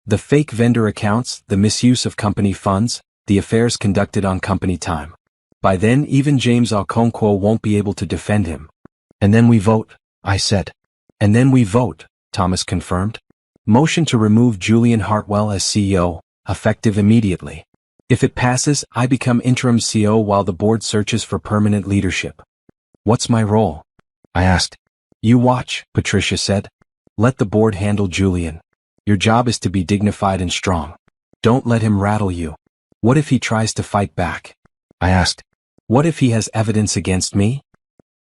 The fake vendor accounts, the misuse of company funds, the affairs conducted on company time. By then, even James Okonkwo won't be able to defend him. And then we vote, I said. And then we vote, Thomas confirmed. Motion to remove Julian Hartwell as CEO, effective immediately. If it passes, I become interim CEO while the board searches for permanent leadership. What's my role? I asked. You watch, Patricia said. Let the board handle Julian. Your job is to be dignified and strong. Don't let him rattle you. What if he tries to fight back? I asked. What if he has evidence against me?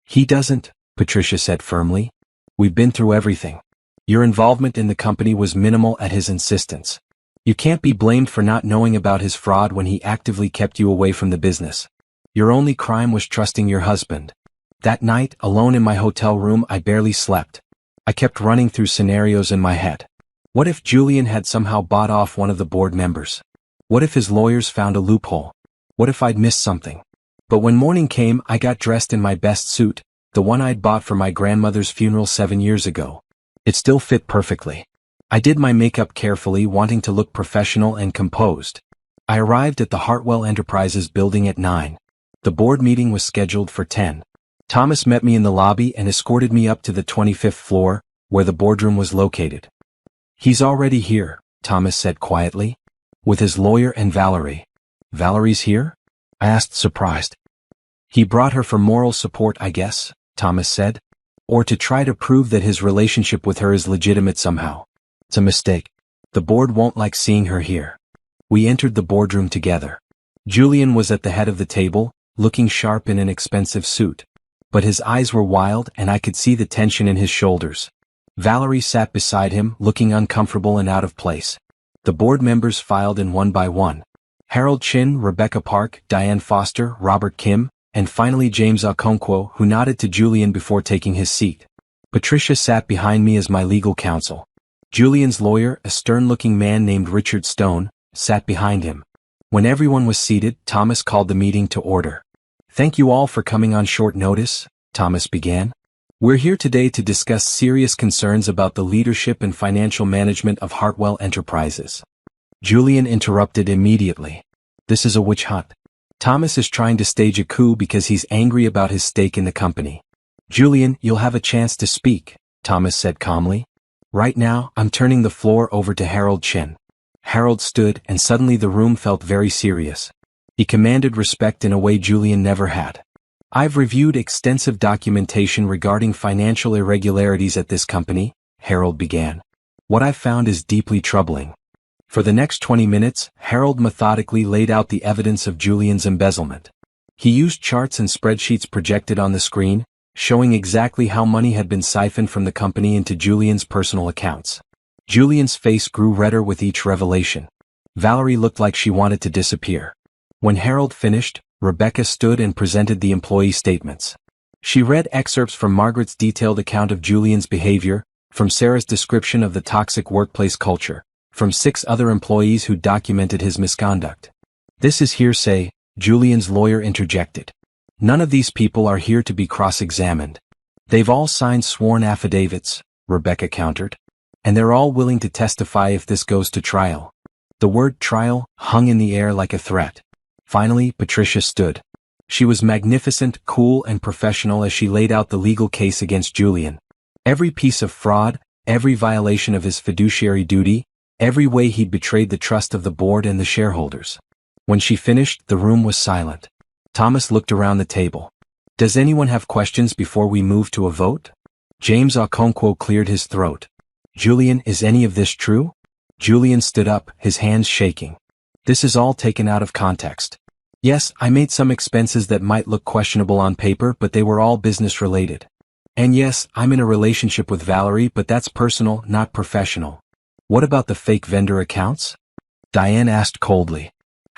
He doesn't, Patricia said firmly. We've been through everything. Your involvement in the company was minimal at his insistence. You can't be blamed for not knowing about his fraud when he actively kept you away from the business. Your only crime was trusting your husband. That night, alone in my hotel room, I barely slept. I kept running through scenarios in my head. What if Julian had somehow bought off one of the board members? What if his lawyers found a loophole? What if I'd missed something? But when morning came, I got dressed in my best suit, the one I'd bought for my grandmother's funeral 7 years ago. It still fit perfectly. I did my makeup carefully, wanting to look professional and composed. I arrived at the Hartwell Enterprises building at 9. The board meeting was scheduled for 10. Thomas met me in the lobby and escorted me up to the 25th floor, where the boardroom was located. He's already here, Thomas said quietly. With his lawyer and Valerie. Valerie's here? I asked, surprised. He brought her for moral support, I guess, Thomas said. Or to try to prove that his relationship with her is legitimate somehow. It's a mistake. The board won't like seeing her here. We entered the boardroom together. Julian was at the head of the table, looking sharp in an expensive suit. but his eyes were wild and I could see the tension in his shoulders. Valerie sat beside him, looking uncomfortable and out of place. The board members filed in one by one. Harold Chin, Rebecca Park, Diane Foster, Robert Kim, and finally James Okonkwo, who nodded to Julian before taking his seat. Patricia sat behind me as my legal counsel. Julian's lawyer, a stern-looking man named Richard Stone, sat behind him. When everyone was seated, Thomas called the meeting to order. "Thank you all for coming on short notice," Thomas began. "We're here today to discuss serious concerns about the leadership and financial management of Hartwell Enterprises." Julian interrupted immediately. "This is a witch hunt. Thomas is trying to stage a coup because he's angry about his stake in the company." "Julian, you'll have a chance to speak," Thomas said calmly. "Right now, I'm turning the floor over to Harold Chin." Harold stood, and suddenly the room felt very serious. He commanded respect in a way Julian never had. "I've reviewed extensive documentation regarding financial irregularities at this company," Harold began. "What I've found is deeply troubling." For the next 20 minutes, Harold methodically laid out the evidence of Julian's embezzlement. He used charts and spreadsheets projected on the screen, showing exactly how money had been siphoned from the company into Julian's personal accounts. Julian's face grew redder with each revelation. Valerie looked like she wanted to disappear. When Harold finished, Rebecca stood and presented the employee statements. She read excerpts from Margaret's detailed account of Julian's behavior, from Sarah's description of the toxic workplace culture, from 6 other employees who documented his misconduct. "This is hearsay," Julian's lawyer interjected. "None of these people are here to be cross-examined. They've all signed sworn affidavits," Rebecca countered. "And they're all willing to testify if this goes to trial." The word trial hung in the air like a threat. Finally, Patricia stood. She was magnificent, cool, and professional as she laid out the legal case against Julian. Every piece of fraud, every violation of his fiduciary duty, every way he'd betrayed the trust of the board and the shareholders. When she finished, the room was silent. Thomas looked around the table. "Does anyone have questions before we move to a vote?" James Okonkwo cleared his throat. "Julian, is any of this true?" Julian stood up, his hands shaking. "This is all taken out of context. Yes, I made some expenses that might look questionable on paper, but they were all business-related. And yes, I'm in a relationship with Valerie, but that's personal, not professional." "What about the fake vendor accounts?" Diane asked coldly.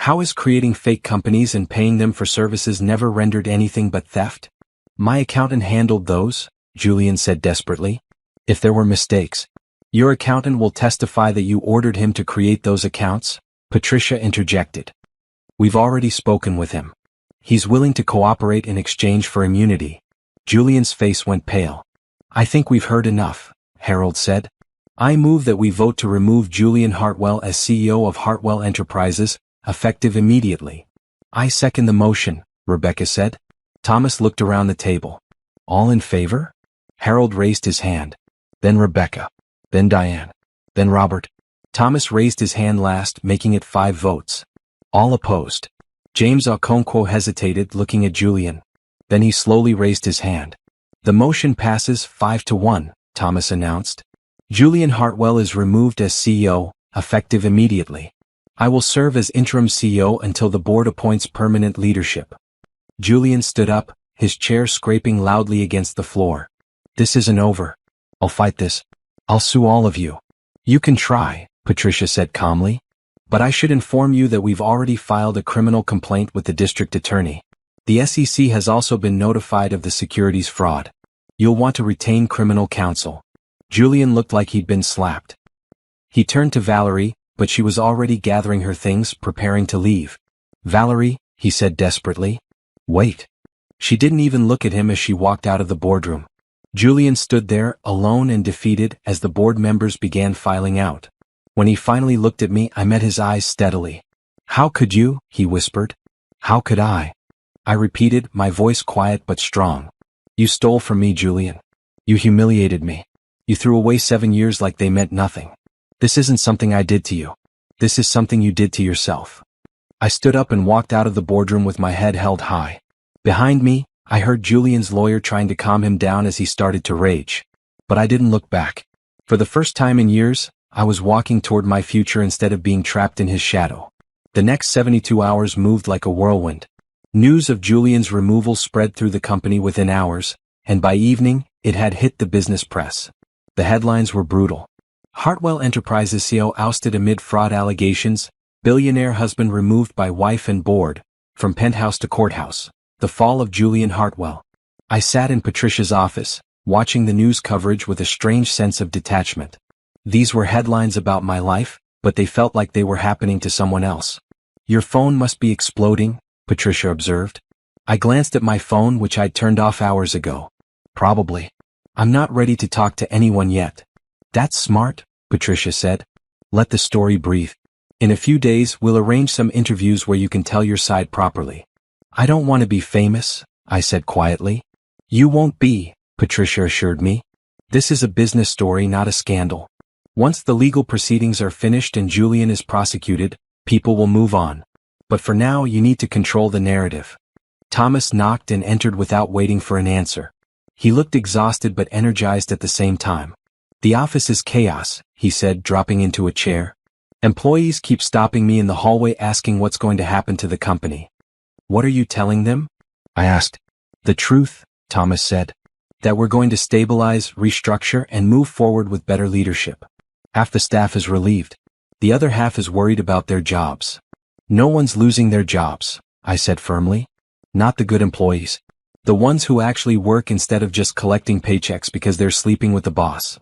"How is creating fake companies and paying them for services never rendered anything but theft?" "My accountant handled those," Julian said desperately. "If there were mistakes." "Your accountant will testify that you ordered him to create those accounts," Patricia interjected. "We've already spoken with him. He's willing to cooperate in exchange for immunity." Julian's face went pale. "I think we've heard enough," Harold said. "I move that we vote to remove Julian Hartwell as CEO of Hartwell Enterprises, effective immediately." "I second the motion," Rebecca said. Thomas looked around the table. "All in favor?" Harold raised his hand. Then Rebecca. Then Diane. Then Robert. Thomas raised his hand last, making it 5 votes. "All opposed." James Okonkwo hesitated, looking at Julian. Then he slowly raised his hand. "The motion passes 5-1, Thomas announced. "Julian Hartwell is removed as CEO, effective immediately. I will serve as interim CEO until the board appoints permanent leadership." Julian stood up, his chair scraping loudly against the floor. "This isn't over. I'll fight this. I'll sue all of you." "You can try," Patricia said calmly. "But I should inform you that we've already filed a criminal complaint with the district attorney. The SEC has also been notified of the securities fraud. You'll want to retain criminal counsel." Julian looked like he'd been slapped. He turned to Valerie, but she was already gathering her things, preparing to leave. "Valerie," he said desperately. "Wait." She didn't even look at him as she walked out of the boardroom. Julian stood there, alone and defeated, as the board members began filing out. When he finally looked at me, I met his eyes steadily. "How could you?" he whispered. "How could I?" I repeated, my voice quiet but strong. "You stole from me, Julian. You humiliated me. You threw away 7 years like they meant nothing. This isn't something I did to you. This is something you did to yourself." I stood up and walked out of the boardroom with my head held high. Behind me, I heard Julian's lawyer trying to calm him down as he started to rage. But I didn't look back. For the first time in years, I was walking toward my future instead of being trapped in his shadow. The next 72 hours moved like a whirlwind. News of Julian's removal spread through the company within hours, and by evening, it had hit the business press. The headlines were brutal. Hartwell Enterprises CEO ousted amid fraud allegations, billionaire husband removed by wife and board, from penthouse to courthouse. The fall of Julian Hartwell. I sat in Patricia's office, watching the news coverage with a strange sense of detachment. These were headlines about my life, but they felt like they were happening to someone else. Your phone must be exploding, Patricia observed. I glanced at my phone, which I'd turned off hours ago. Probably. I'm not ready to talk to anyone yet. That's smart, Patricia said. Let the story breathe. In a few days, we'll arrange some interviews where you can tell your side properly. I don't want to be famous, I said quietly. You won't be, Patricia assured me. This is a business story, not a scandal. Once the legal proceedings are finished and Julian is prosecuted, people will move on. But for now, you need to control the narrative. Thomas knocked and entered without waiting for an answer. He looked exhausted but energized at the same time. The office is chaos, he said, dropping into a chair. Employees keep stopping me in the hallway asking what's going to happen to the company. What are you telling them? I asked. The truth, Thomas said. That we're going to stabilize, restructure, and move forward with better leadership. Half the staff is relieved. The other half is worried about their jobs. No one's losing their jobs, I said firmly. Not the good employees. The ones who actually work instead of just collecting paychecks because they're sleeping with the boss.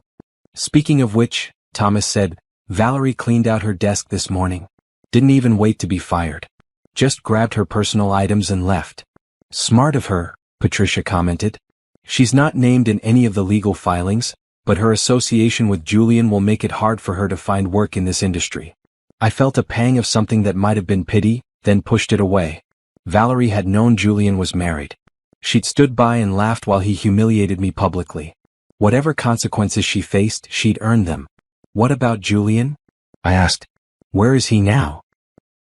Speaking of which, Thomas said, Valerie cleaned out her desk this morning. Didn't even wait to be fired. Just grabbed her personal items and left. Smart of her, Patricia commented. She's not named in any of the legal filings, but her association with Julian will make it hard for her to find work in this industry. I felt a pang of something that might have been pity, then pushed it away. Valerie had known Julian was married. She'd stood by and laughed while he humiliated me publicly. Whatever consequences she faced, she'd earned them. What about Julian? I asked. Where is he now?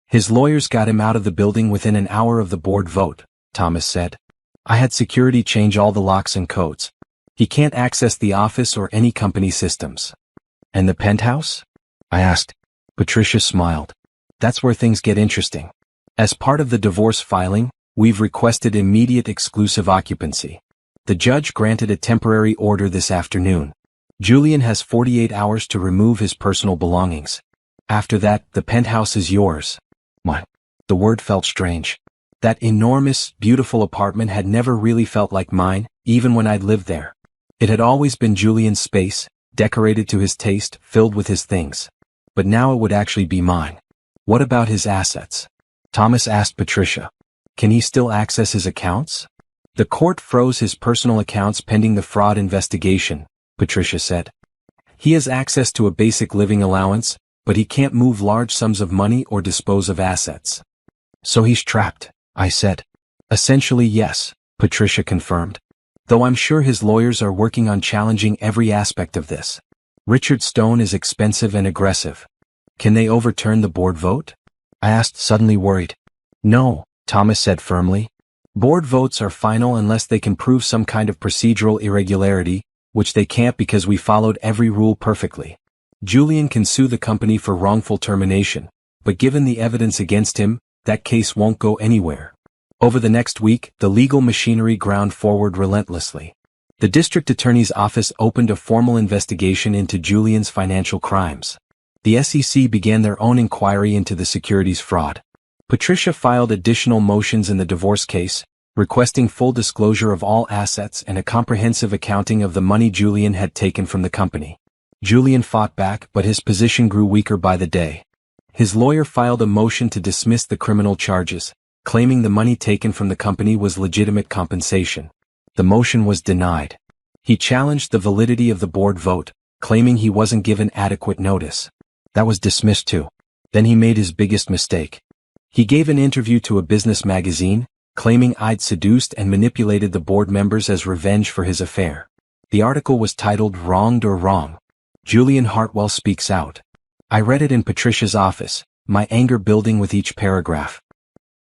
His lawyers got him out of the building within an hour of the board vote, Thomas said. I had security change all the locks and codes. He can't access the office or any company systems. And the penthouse? I asked. Patricia smiled. That's where things get interesting. As part of the divorce filing, we've requested immediate exclusive occupancy. The judge granted a temporary order this afternoon. Julian has 48 hours to remove his personal belongings. After that, the penthouse is yours. What? The word felt strange. That enormous, beautiful apartment had never really felt like mine, even when I'd lived there. It had always been Julian's space, decorated to his taste, filled with his things. But now it would actually be mine. What about his assets? Thomas asked Patricia. Can he still access his accounts? The court froze his personal accounts pending the fraud investigation, Patricia said. He has access to a basic living allowance, but he can't move large sums of money or dispose of assets. So he's trapped, I said. Essentially yes, Patricia confirmed. Though I'm sure his lawyers are working on challenging every aspect of this. Richard Stone is expensive and aggressive. Can they overturn the board vote? I asked, suddenly worried. No, Thomas said firmly. Board votes are final unless they can prove some kind of procedural irregularity, which they can't because we followed every rule perfectly. Julian can sue the company for wrongful termination, but given the evidence against him, that case won't go anywhere. Over the next week, the legal machinery ground forward relentlessly. The district attorney's office opened a formal investigation into Julian's financial crimes. The SEC began their own inquiry into the securities fraud. Patricia filed additional motions in the divorce case, requesting full disclosure of all assets and a comprehensive accounting of the money Julian had taken from the company. Julian fought back, but his position grew weaker by the day. His lawyer filed a motion to dismiss the criminal charges, claiming the money taken from the company was legitimate compensation. The motion was denied. He challenged the validity of the board vote, claiming he wasn't given adequate notice. That was dismissed too. Then he made his biggest mistake. He gave an interview to a business magazine, claiming I'd seduced and manipulated the board members as revenge for his affair. The article was titled Wronged or Wrong. Julian Hartwell speaks out. I read it in Patricia's office, my anger building with each paragraph.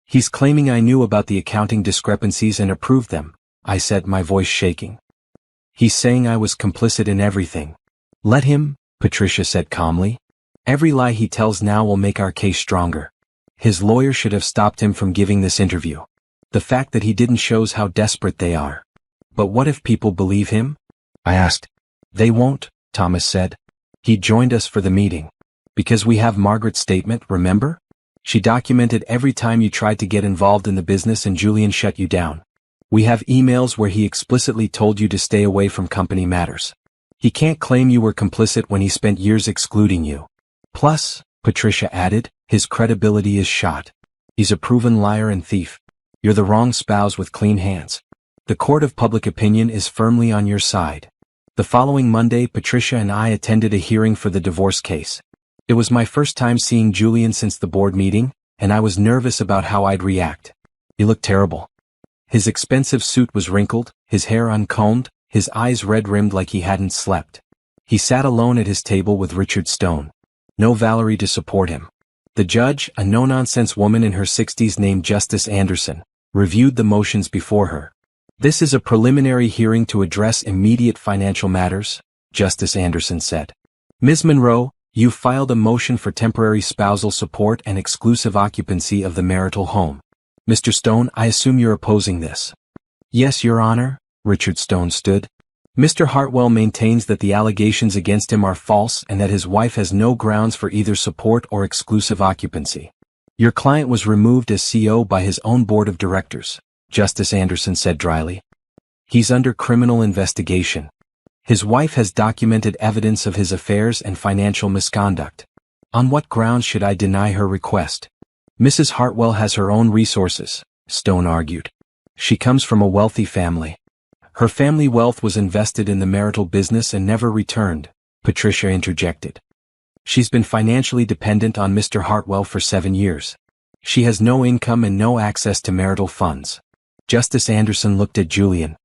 He's claiming I knew about the accounting discrepancies and approved them, I said, my voice shaking. He's saying I was complicit in everything. Let him, Patricia said calmly. Every lie he tells now will make our case stronger. His lawyer should have stopped him from giving this interview. The fact that he didn't shows how desperate they are. But what if people believe him? I asked. They won't, Thomas said. He joined us for the meeting. Because we have Margaret's statement, remember? She documented every time you tried to get involved in the business and Julian shut you down. We have emails where he explicitly told you to stay away from company matters. He can't claim you were complicit when he spent years excluding you. Plus, Patricia added, his credibility is shot. He's a proven liar and thief. You're the wrong spouse with clean hands. The court of public opinion is firmly on your side. The following Monday, Patricia and I attended a hearing for the divorce case. It was my first time seeing Julian since the board meeting, and I was nervous about how I'd react. He looked terrible. His expensive suit was wrinkled, his hair uncombed, his eyes red-rimmed like he hadn't slept. He sat alone at his table with Richard Stone. No Valerie to support him. The judge, a no-nonsense woman in her 60s named Justice Anderson, reviewed the motions before her. This is a preliminary hearing to address immediate financial matters, Justice Anderson said. Ms. Monroe, you filed a motion for temporary spousal support and exclusive occupancy of the marital home. Mr. Stone, I assume you're opposing this. Yes, Your Honor, Richard Stone stood. Mr. Hartwell maintains that the allegations against him are false and that his wife has no grounds for either support or exclusive occupancy. Your client was removed as CO by his own board of directors, Justice Anderson said dryly. He's under criminal investigation. His wife has documented evidence of his affairs and financial misconduct. On what grounds should I deny her request? Mrs. Hartwell has her own resources, Stone argued. She comes from a wealthy family. Her family wealth was invested in the marital business and never returned, Patricia interjected. She's been financially dependent on Mr. Hartwell for 7 years. She has no income and no access to marital funds. Justice Anderson looked at Julian.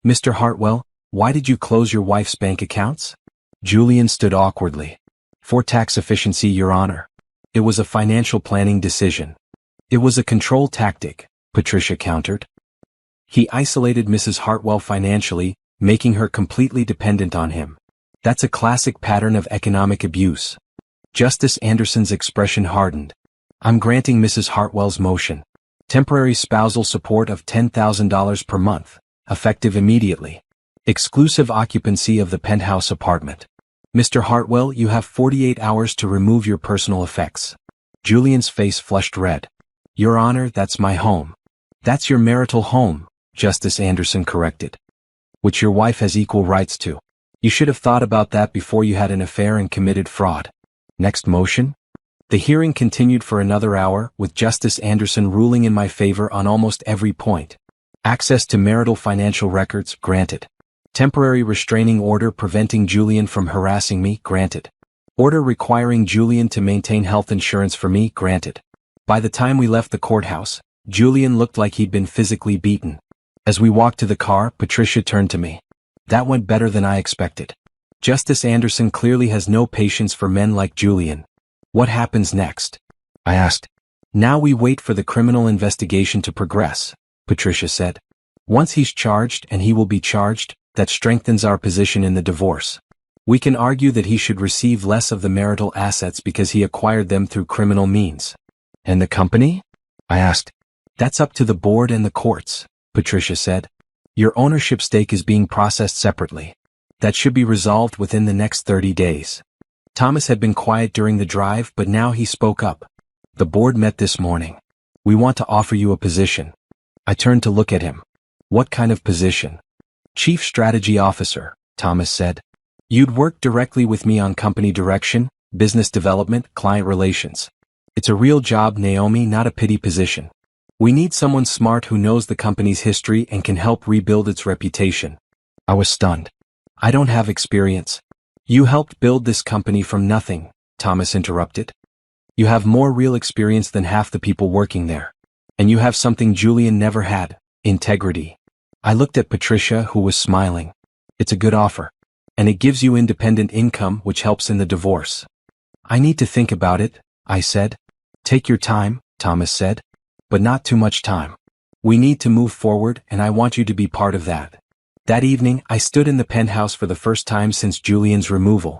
Mr. Hartwell, why did you close your wife's bank accounts? Julian stood awkwardly. For tax efficiency, Your Honor. It was a financial planning decision. It was a control tactic, Patricia countered. He isolated Mrs. Hartwell financially, making her completely dependent on him. That's a classic pattern of economic abuse. Justice Anderson's expression hardened. I'm granting Mrs. Hartwell's motion. Temporary spousal support of $10,000 per month, effective immediately. Exclusive occupancy of the penthouse apartment. Mr. Hartwell, you have 48 hours to remove your personal effects. Julian's face flushed red. Your Honor, that's my home. That's your marital home, Justice Anderson corrected. Which your wife has equal rights to. You should have thought about that before you had an affair and committed fraud. Next motion? The hearing continued for another hour, with Justice Anderson ruling in my favor on almost every point. Access to marital financial records, granted. Temporary restraining order preventing Julian from harassing me, granted. Order requiring Julian to maintain health insurance for me, granted. By the time we left the courthouse, Julian looked like he'd been physically beaten. As we walked to the car, Patricia turned to me. That went better than I expected. Justice Anderson clearly has no patience for men like Julian. What happens next? I asked. Now we wait for the criminal investigation to progress, Patricia said. Once he's charged, and he will be charged, that strengthens our position in the divorce. We can argue that he should receive less of the marital assets because he acquired them through criminal means. And the company? I asked. That's up to the board and the courts, Patricia said. Your ownership stake is being processed separately. That should be resolved within the next 30 days. Thomas had been quiet during the drive, but now he spoke up. The board met this morning. We want to offer you a position. I turned to look at him. What kind of position? Chief Strategy Officer, Thomas said. You'd work directly with me on company direction, business development, client relations. It's a real job, Naomi, not a pity position. We need someone smart who knows the company's history and can help rebuild its reputation. I was stunned. I don't have experience. You helped build this company from nothing, Thomas interrupted. You have more real experience than half the people working there. And you have something Julian never had, integrity. I looked at Patricia, who was smiling. It's a good offer. And it gives you independent income, which helps in the divorce. I need to think about it, I said. Take your time, Thomas said. But not too much time. We need to move forward, and I want you to be part of that. That evening, I stood in the penthouse for the first time since Julian's removal.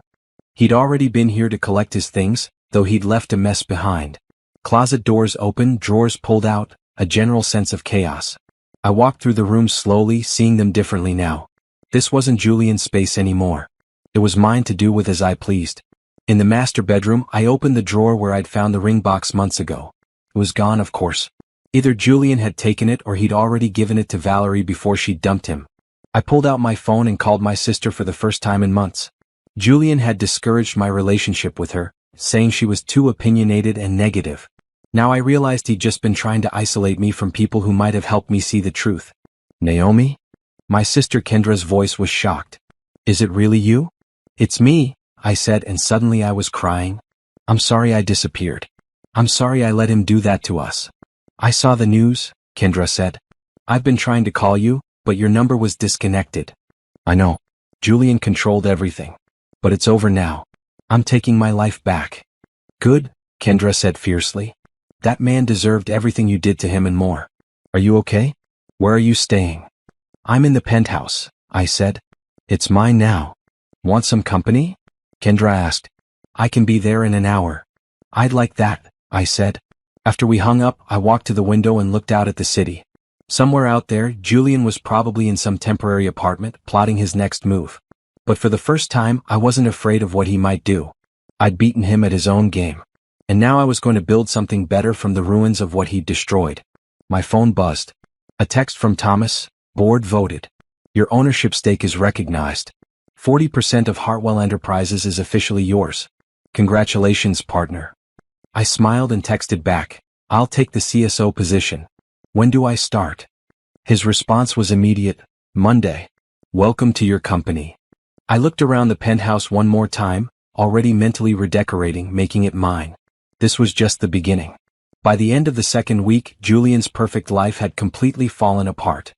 He'd already been here to collect his things, though he'd left a mess behind. Closet doors open, drawers pulled out, a general sense of chaos. I walked through the room slowly, seeing them differently now. This wasn't Julian's space anymore. It was mine to do with as I pleased. In the master bedroom, I opened the drawer where I'd found the ring box months ago. It was gone, of course. Either Julian had taken it or he'd already given it to Valerie before she dumped him. I pulled out my phone and called my sister for the first time in months. Julian had discouraged my relationship with her, saying she was too opinionated and negative. Now I realized he'd just been trying to isolate me from people who might have helped me see the truth. Naomi? My sister Kendra's voice was shocked. Is it really you? It's me, I said, and suddenly I was crying. I'm sorry I disappeared. I'm sorry I let him do that to us. I saw the news, Kendra said. I've been trying to call you, but your number was disconnected. I know. Julian controlled everything. But it's over now. I'm taking my life back. Good, Kendra said fiercely. That man deserved everything you did to him and more. Are you okay? Where are you staying? I'm in the penthouse, I said. It's mine now. Want some company? Kendra asked. I can be there in an hour. I'd like that, I said. After we hung up, I walked to the window and looked out at the city. Somewhere out there, Julian was probably in some temporary apartment, plotting his next move. But for the first time, I wasn't afraid of what he might do. I'd beaten him at his own game. And now I was going to build something better from the ruins of what he'd destroyed. My phone buzzed. A text from Thomas. Board voted. Your ownership stake is recognized. 40% of Hartwell Enterprises is officially yours. Congratulations, partner. I smiled and texted back. I'll take the CSO position. When do I start? His response was immediate. Monday. Welcome to your company. I looked around the penthouse one more time, already mentally redecorating, making it mine. This was just the beginning. By the end of the second week, Julian's perfect life had completely fallen apart.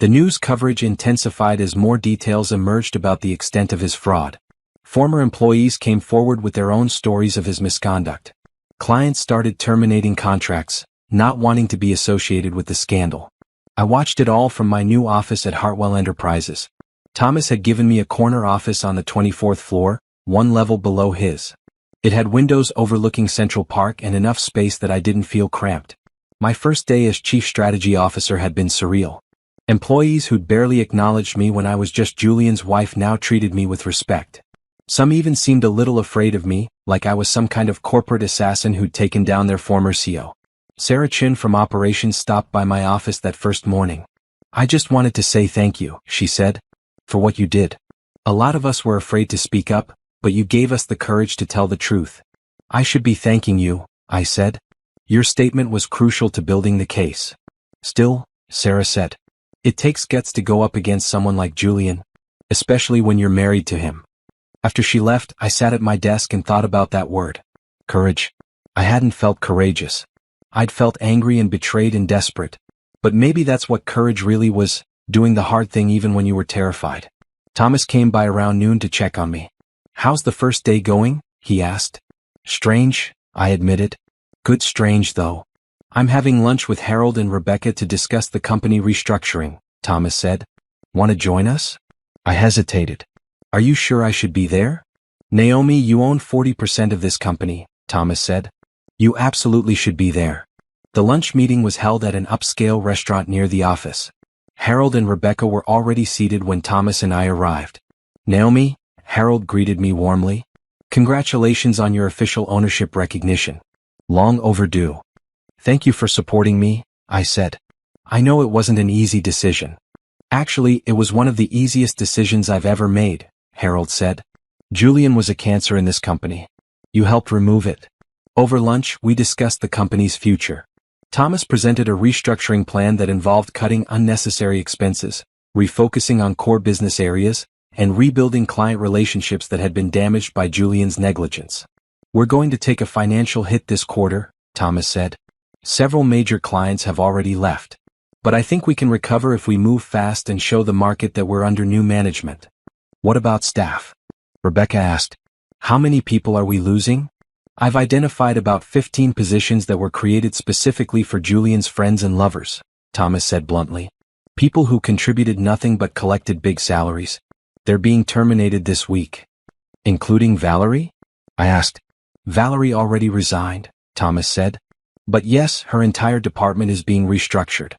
The news coverage intensified as more details emerged about the extent of his fraud. Former employees came forward with their own stories of his misconduct. Clients started terminating contracts, not wanting to be associated with the scandal. I watched it all from my new office at Hartwell Enterprises. Thomas had given me a corner office on the 24th floor, one level below his. It had windows overlooking Central Park and enough space that I didn't feel cramped. My first day as Chief Strategy Officer had been surreal. Employees who'd barely acknowledged me when I was just Julian's wife now treated me with respect. Some even seemed a little afraid of me, like I was some kind of corporate assassin who'd taken down their former CEO. Sarah Chin from operations stopped by my office that first morning. I just wanted to say thank you, she said, for what you did. A lot of us were afraid to speak up, but you gave us the courage to tell the truth. I should be thanking you, I said. Your statement was crucial to building the case. Still, Sarah said, it takes guts to go up against someone like Julian, especially when you're married to him. After she left, I sat at my desk and thought about that word. Courage. I hadn't felt courageous. I'd felt angry and betrayed and desperate. But maybe that's what courage really was, doing the hard thing even when you were terrified. Thomas came by around noon to check on me. How's the first day going? He asked. Strange, I admitted. Good strange though. I'm having lunch with Harold and Rebecca to discuss the company restructuring, Thomas said. Want to join us? I hesitated. Are you sure I should be there? Naomi, you own 40% of this company, Thomas said. You absolutely should be there. The lunch meeting was held at an upscale restaurant near the office. Harold and Rebecca were already seated when Thomas and I arrived. Naomi, Harold greeted me warmly. Congratulations on your official ownership recognition. Long overdue. Thank you for supporting me, I said. I know it wasn't an easy decision. Actually, it was one of the easiest decisions I've ever made, Harold said. Julian was a cancer in this company. You helped remove it. Over lunch, we discussed the company's future. Thomas presented a restructuring plan that involved cutting unnecessary expenses, refocusing on core business areas, and rebuilding client relationships that had been damaged by Julian's negligence. We're going to take a financial hit this quarter, Thomas said. Several major clients have already left. But I think we can recover if we move fast and show the market that we're under new management. What about staff? Rebecca asked. How many people are we losing? I've identified about 15 positions that were created specifically for Julian's friends and lovers, Thomas said bluntly. People who contributed nothing but collected big salaries. They're being terminated this week. Including Valerie? I asked. Valerie already resigned, Thomas said. But yes, her entire department is being restructured.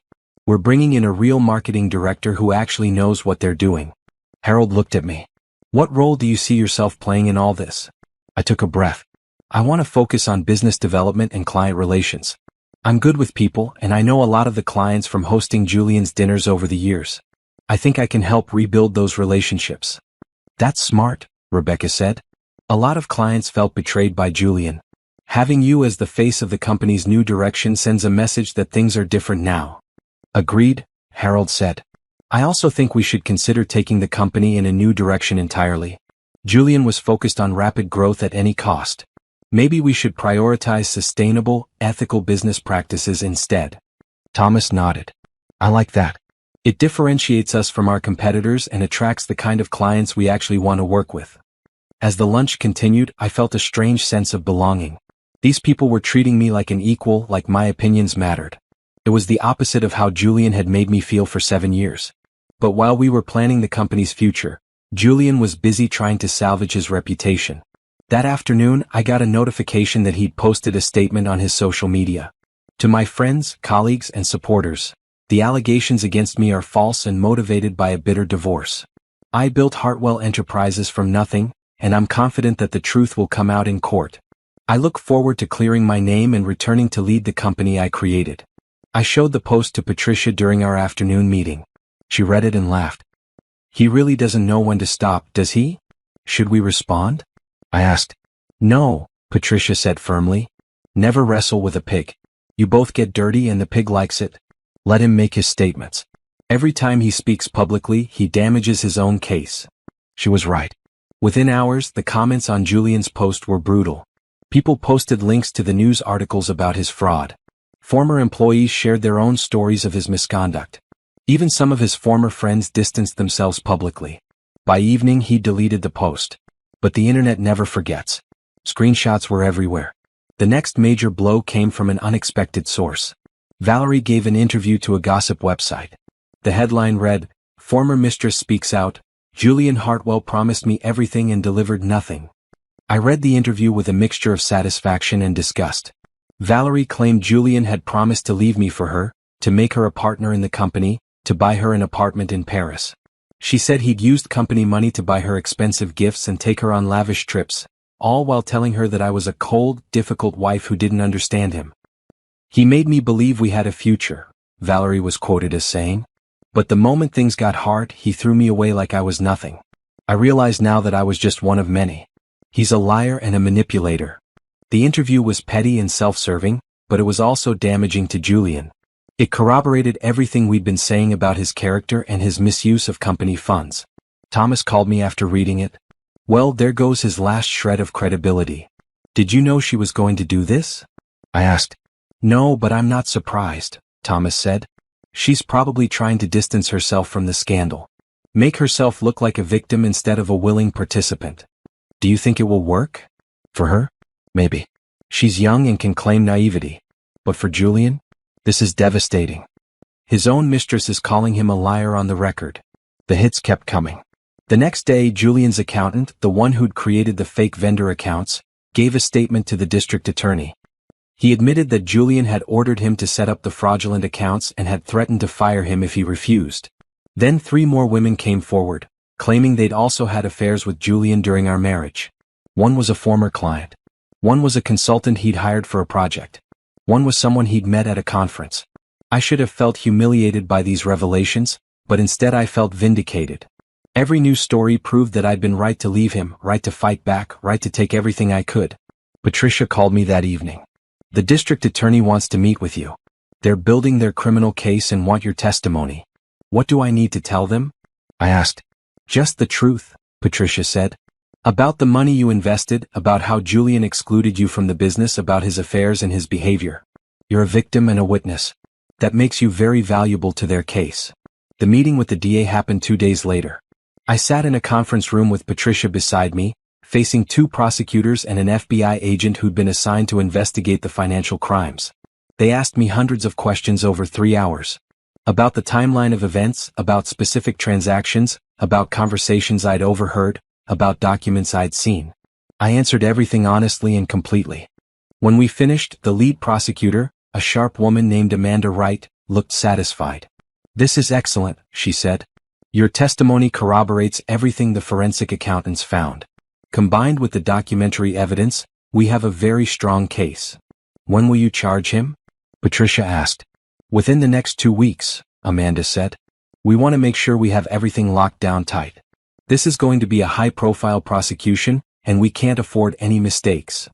We're bringing in a real marketing director who actually knows what they're doing. Harold looked at me. What role do you see yourself playing in all this? I took a breath. I want to focus on business development and client relations. I'm good with people, and I know a lot of the clients from hosting Julian's dinners over the years. I think I can help rebuild those relationships. That's smart, Rebecca said. A lot of clients felt betrayed by Julian. Having you as the face of the company's new direction sends a message that things are different now. Agreed, Harold said. I also think we should consider taking the company in a new direction entirely. Julian was focused on rapid growth at any cost. Maybe we should prioritize sustainable, ethical business practices instead. Thomas nodded. I like that. It differentiates us from our competitors and attracts the kind of clients we actually want to work with. As the lunch continued, I felt a strange sense of belonging. These people were treating me like an equal, like my opinions mattered. It was the opposite of how Julian had made me feel for 7 years. But while we were planning the company's future, Julian was busy trying to salvage his reputation. That afternoon, I got a notification that he'd posted a statement on his social media. To my friends, colleagues, and supporters, the allegations against me are false and motivated by a bitter divorce. I built Hartwell Enterprises from nothing, and I'm confident that the truth will come out in court. I look forward to clearing my name and returning to lead the company I created. I showed the post to Patricia during our afternoon meeting. She read it and laughed. He really doesn't know when to stop, does he? Should we respond? I asked. No, Patricia said firmly. Never wrestle with a pig. You both get dirty and the pig likes it. Let him make his statements. Every time he speaks publicly, he damages his own case. She was right. Within hours, the comments on Julian's post were brutal. People posted links to the news articles about his fraud. Former employees shared their own stories of his misconduct. Even some of his former friends distanced themselves publicly. By evening, he deleted the post. But the internet never forgets. Screenshots were everywhere. The next major blow came from an unexpected source. Valerie gave an interview to a gossip website. The headline read, "Former mistress speaks out, Julian Hartwell promised me everything and delivered nothing." I read the interview with a mixture of satisfaction and disgust. Valerie claimed Julian had promised to leave me for her, to make her a partner in the company, to buy her an apartment in Paris. She said he'd used company money to buy her expensive gifts and take her on lavish trips, all while telling her that I was a cold, difficult wife who didn't understand him. He made me believe we had a future, Valerie was quoted as saying. But the moment things got hard, he threw me away like I was nothing. I realize now that I was just one of many. He's a liar and a manipulator. The interview was petty and self-serving, but it was also damaging to Julian. It corroborated everything we'd been saying about his character and his misuse of company funds. Thomas called me after reading it. Well, there goes his last shred of credibility. Did you know she was going to do this? I asked. No, but I'm not surprised, Thomas said. She's probably trying to distance herself from the scandal. Make herself look like a victim instead of a willing participant. Do you think it will work? For her? Maybe. She's young and can claim naivety. But for Julian? This is devastating. His own mistress is calling him a liar on the record. The hits kept coming. The next day, Julian's accountant, the one who'd created the fake vendor accounts, gave a statement to the district attorney. He admitted that Julian had ordered him to set up the fraudulent accounts and had threatened to fire him if he refused. Then 3 more women came forward, claiming they'd also had affairs with Julian during our marriage. One was a former client. One was a consultant he'd hired for a project. One was someone he'd met at a conference. I should have felt humiliated by these revelations, but instead I felt vindicated. Every new story proved that I'd been right to leave him, right to fight back, right to take everything I could. Patricia called me that evening. The district attorney wants to meet with you. They're building their criminal case and want your testimony. What do I need to tell them? I asked. Just the truth, Patricia said. About the money you invested, about how Julian excluded you from the business, about his affairs and his behavior. You're a victim and a witness. That makes you very valuable to their case. The meeting with the DA happened 2 days later. I sat in a conference room with Patricia beside me, facing 2 prosecutors and an FBI agent who'd been assigned to investigate the financial crimes. They asked me hundreds of questions over 3 hours. About the timeline of events, about specific transactions, about conversations I'd overheard, about documents I'd seen. I answered everything honestly and completely. When we finished, the lead prosecutor, a sharp woman named Amanda Wright, looked satisfied. "This is excellent," she said. "Your testimony corroborates everything the forensic accountants found. Combined with the documentary evidence, we have a very strong case." "When will you charge him?" Patricia asked. "Within the next 2 weeks," Amanda said. "We want to make sure we have everything locked down tight. This is going to be a high-profile prosecution, and we can't afford any mistakes."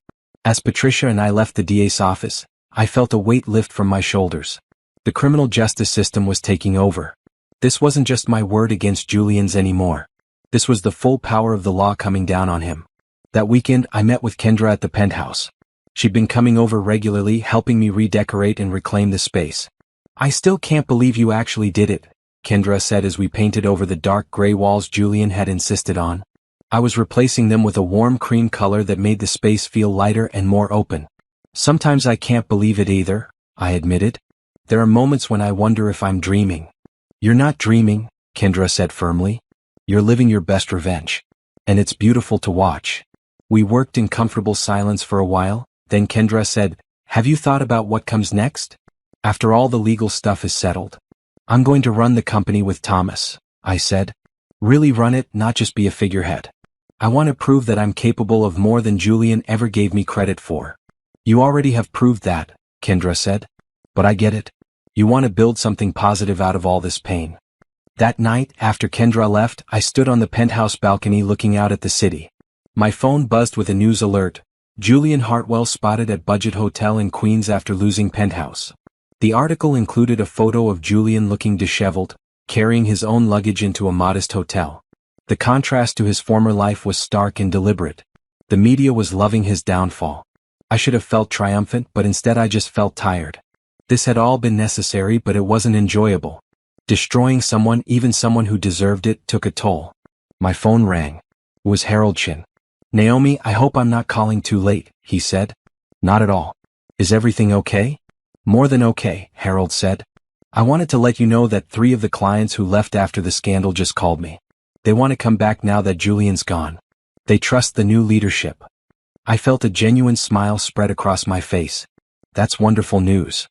As Patricia and I left the DA's office, I felt a weight lift from my shoulders. The criminal justice system was taking over. This wasn't just my word against Julian's anymore. This was the full power of the law coming down on him. That weekend, I met with Kendra at the Penthouse. She'd been coming over regularly, helping me redecorate and reclaim the space. "I still can't believe you actually did it," Kendra said as we painted over the dark gray walls Julian had insisted on. I was replacing them with a warm cream color that made the space feel lighter and more open. "Sometimes I can't believe it either," I admitted. "There are moments when I wonder if I'm dreaming." "You're not dreaming," Kendra said firmly. "You're living your best revenge. And it's beautiful to watch." We worked in comfortable silence for a while, then Kendra said, "Have you thought about what comes next? After all the legal stuff is settled?" "I'm going to run the company with Thomas," I said. "Really run it, not just be a figurehead. I want to prove that I'm capable of more than Julian ever gave me credit for." "You already have proved that," Kendra said. "But I get it. You want to build something positive out of all this pain." That night, after Kendra left, I stood on the penthouse balcony looking out at the city. My phone buzzed with a news alert. Julian Hartwell spotted at budget hotel in Queens after losing Penthouse. The article included a photo of Julian looking disheveled, carrying his own luggage into a modest hotel. The contrast to his former life was stark and deliberate. The media was loving his downfall. I should have felt triumphant, but instead I just felt tired. This had all been necessary, but it wasn't enjoyable. Destroying someone, even someone who deserved it, took a toll. My phone rang. It was Harold Chin. "Naomi, I hope I'm not calling too late," he said. "Not at all. Is everything okay?" "More than okay," Harold said. "I wanted to let you know that 3 of the clients who left after the scandal just called me. They want to come back now that Julian's gone. They trust the new leadership." I felt a genuine smile spread across my face. "That's wonderful news."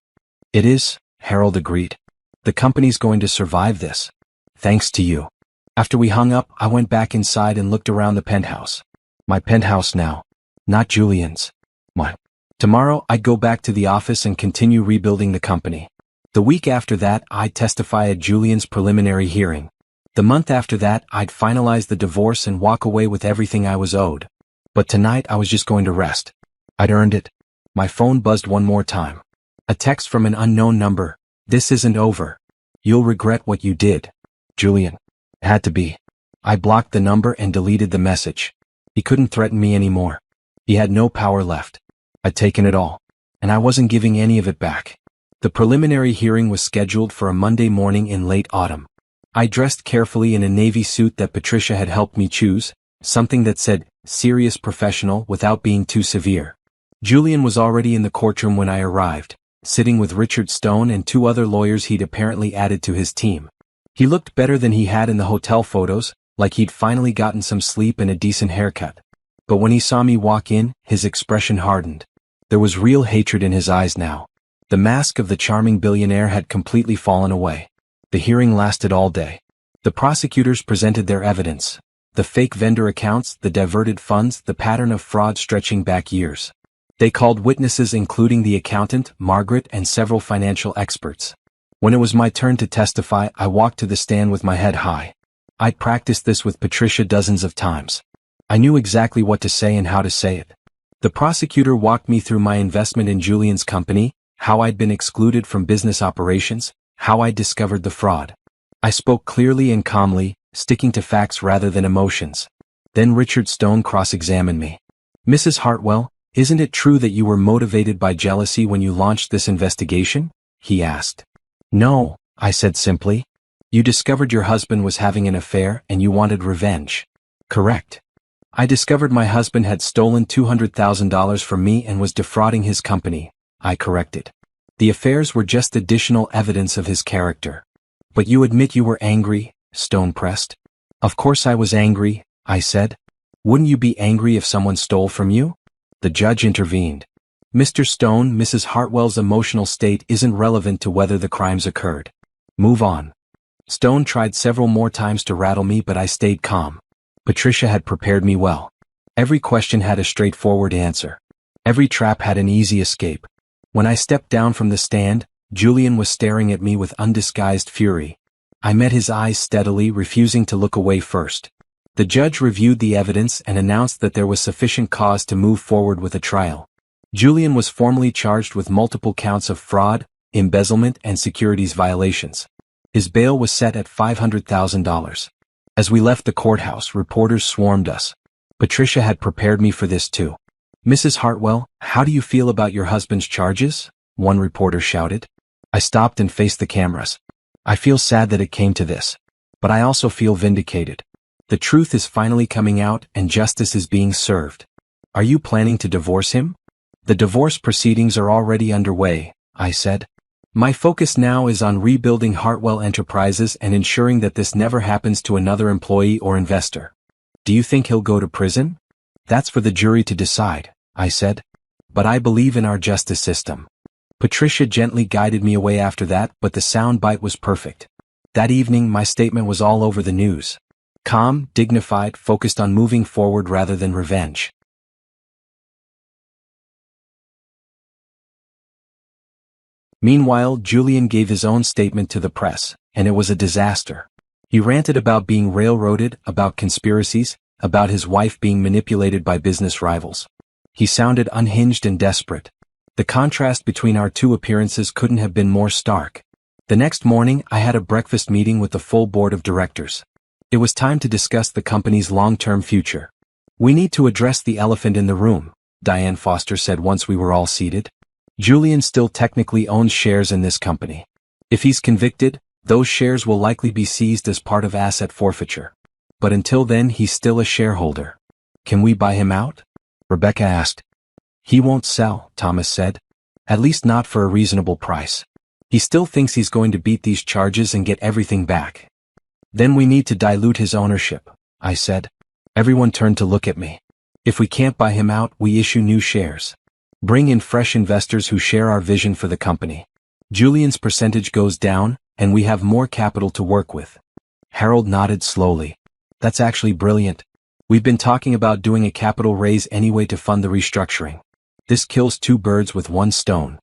"It is," Harold agreed. "The company's going to survive this. Thanks to you." After we hung up, I went back inside and looked around the penthouse. My penthouse now. Not Julian's. Mine. Tomorrow, I'd go back to the office and continue rebuilding the company. The week after that, I'd testify at Julian's preliminary hearing. The month after that, I'd finalize the divorce and walk away with everything I was owed. But tonight, I was just going to rest. I'd earned it. My phone buzzed one more time. A text from an unknown number. "This isn't over. You'll regret what you did. Julian." It had to be. I blocked the number and deleted the message. He couldn't threaten me anymore. He had no power left. I'd taken it all. And I wasn't giving any of it back. The preliminary hearing was scheduled for a Monday morning in late autumn. I dressed carefully in a navy suit that Patricia had helped me choose, something that said, "serious professional," without being too severe. Julian was already in the courtroom when I arrived, sitting with Richard Stone and 2 other lawyers he'd apparently added to his team. He looked better than he had in the hotel photos, like he'd finally gotten some sleep and a decent haircut. But when he saw me walk in, his expression hardened. There was real hatred in his eyes now. The mask of the charming billionaire had completely fallen away. The hearing lasted all day. The prosecutors presented their evidence. The fake vendor accounts, the diverted funds, the pattern of fraud stretching back years. They called witnesses including the accountant, Margaret, and several financial experts. When it was my turn to testify, I walked to the stand with my head high. I'd practiced this with Patricia dozens of times. I knew exactly what to say and how to say it. The prosecutor walked me through my investment in Julian's company, how I'd been excluded from business operations, how I'd discovered the fraud. I spoke clearly and calmly, sticking to facts rather than emotions. Then Richard Stone cross-examined me. "Mrs. Hartwell, isn't it true that you were motivated by jealousy when you launched this investigation?" he asked. "No," I said simply. "You discovered your husband was having an affair and you wanted revenge." "Correct. I discovered my husband had stolen $200,000 from me and was defrauding his company," I corrected. "The affairs were just additional evidence of his character." "But you admit you were angry?" Stone pressed. "Of course I was angry," I said. "Wouldn't you be angry if someone stole from you?" The judge intervened. "Mr. Stone, Mrs. Hartwell's emotional state isn't relevant to whether the crimes occurred. Move on." Stone tried several more times to rattle me, but I stayed calm. Patricia had prepared me well. Every question had a straightforward answer. Every trap had an easy escape. When I stepped down from the stand, Julian was staring at me with undisguised fury. I met his eyes steadily, refusing to look away first. The judge reviewed the evidence and announced that there was sufficient cause to move forward with a trial. Julian was formally charged with multiple counts of fraud, embezzlement, and securities violations. His bail was set at $500,000. As we left the courthouse, reporters swarmed us. Patricia had prepared me for this too. "Mrs. Hartwell, how do you feel about your husband's charges?" one reporter shouted. I stopped and faced the cameras. "I feel sad that it came to this. But I also feel vindicated. The truth is finally coming out and justice is being served." "Are you planning to divorce him?" "The divorce proceedings are already underway," I said. "My focus now is on rebuilding Hartwell Enterprises and ensuring that this never happens to another employee or investor." "Do you think he'll go to prison?" "That's for the jury to decide," I said. "But I believe in our justice system." Patricia gently guided me away after that, but the soundbite was perfect. That evening my statement was all over the news. Calm, dignified, focused on moving forward rather than revenge. Meanwhile, Julian gave his own statement to the press, and it was a disaster. He ranted about being railroaded, about conspiracies, about his wife being manipulated by business rivals. He sounded unhinged and desperate. The contrast between our two appearances couldn't have been more stark. The next morning, I had a breakfast meeting with the full board of directors. It was time to discuss the company's long-term future. "We need to address the elephant in the room," Diane Foster said once we were all seated. "Julian still technically owns shares in this company. If he's convicted, those shares will likely be seized as part of asset forfeiture. But until then, he's still a shareholder. Can we buy him out?" Rebecca asked. "He won't sell," Thomas said. "At least not for a reasonable price. He still thinks he's going to beat these charges and get everything back." "Then we need to dilute his ownership," I said. Everyone turned to look at me. "If we can't buy him out, we issue new shares. Bring in fresh investors who share our vision for the company. Julian's percentage goes down, and we have more capital to work with." Harold nodded slowly. "That's actually brilliant. We've been talking about doing a capital raise anyway to fund the restructuring. This kills two birds with one stone."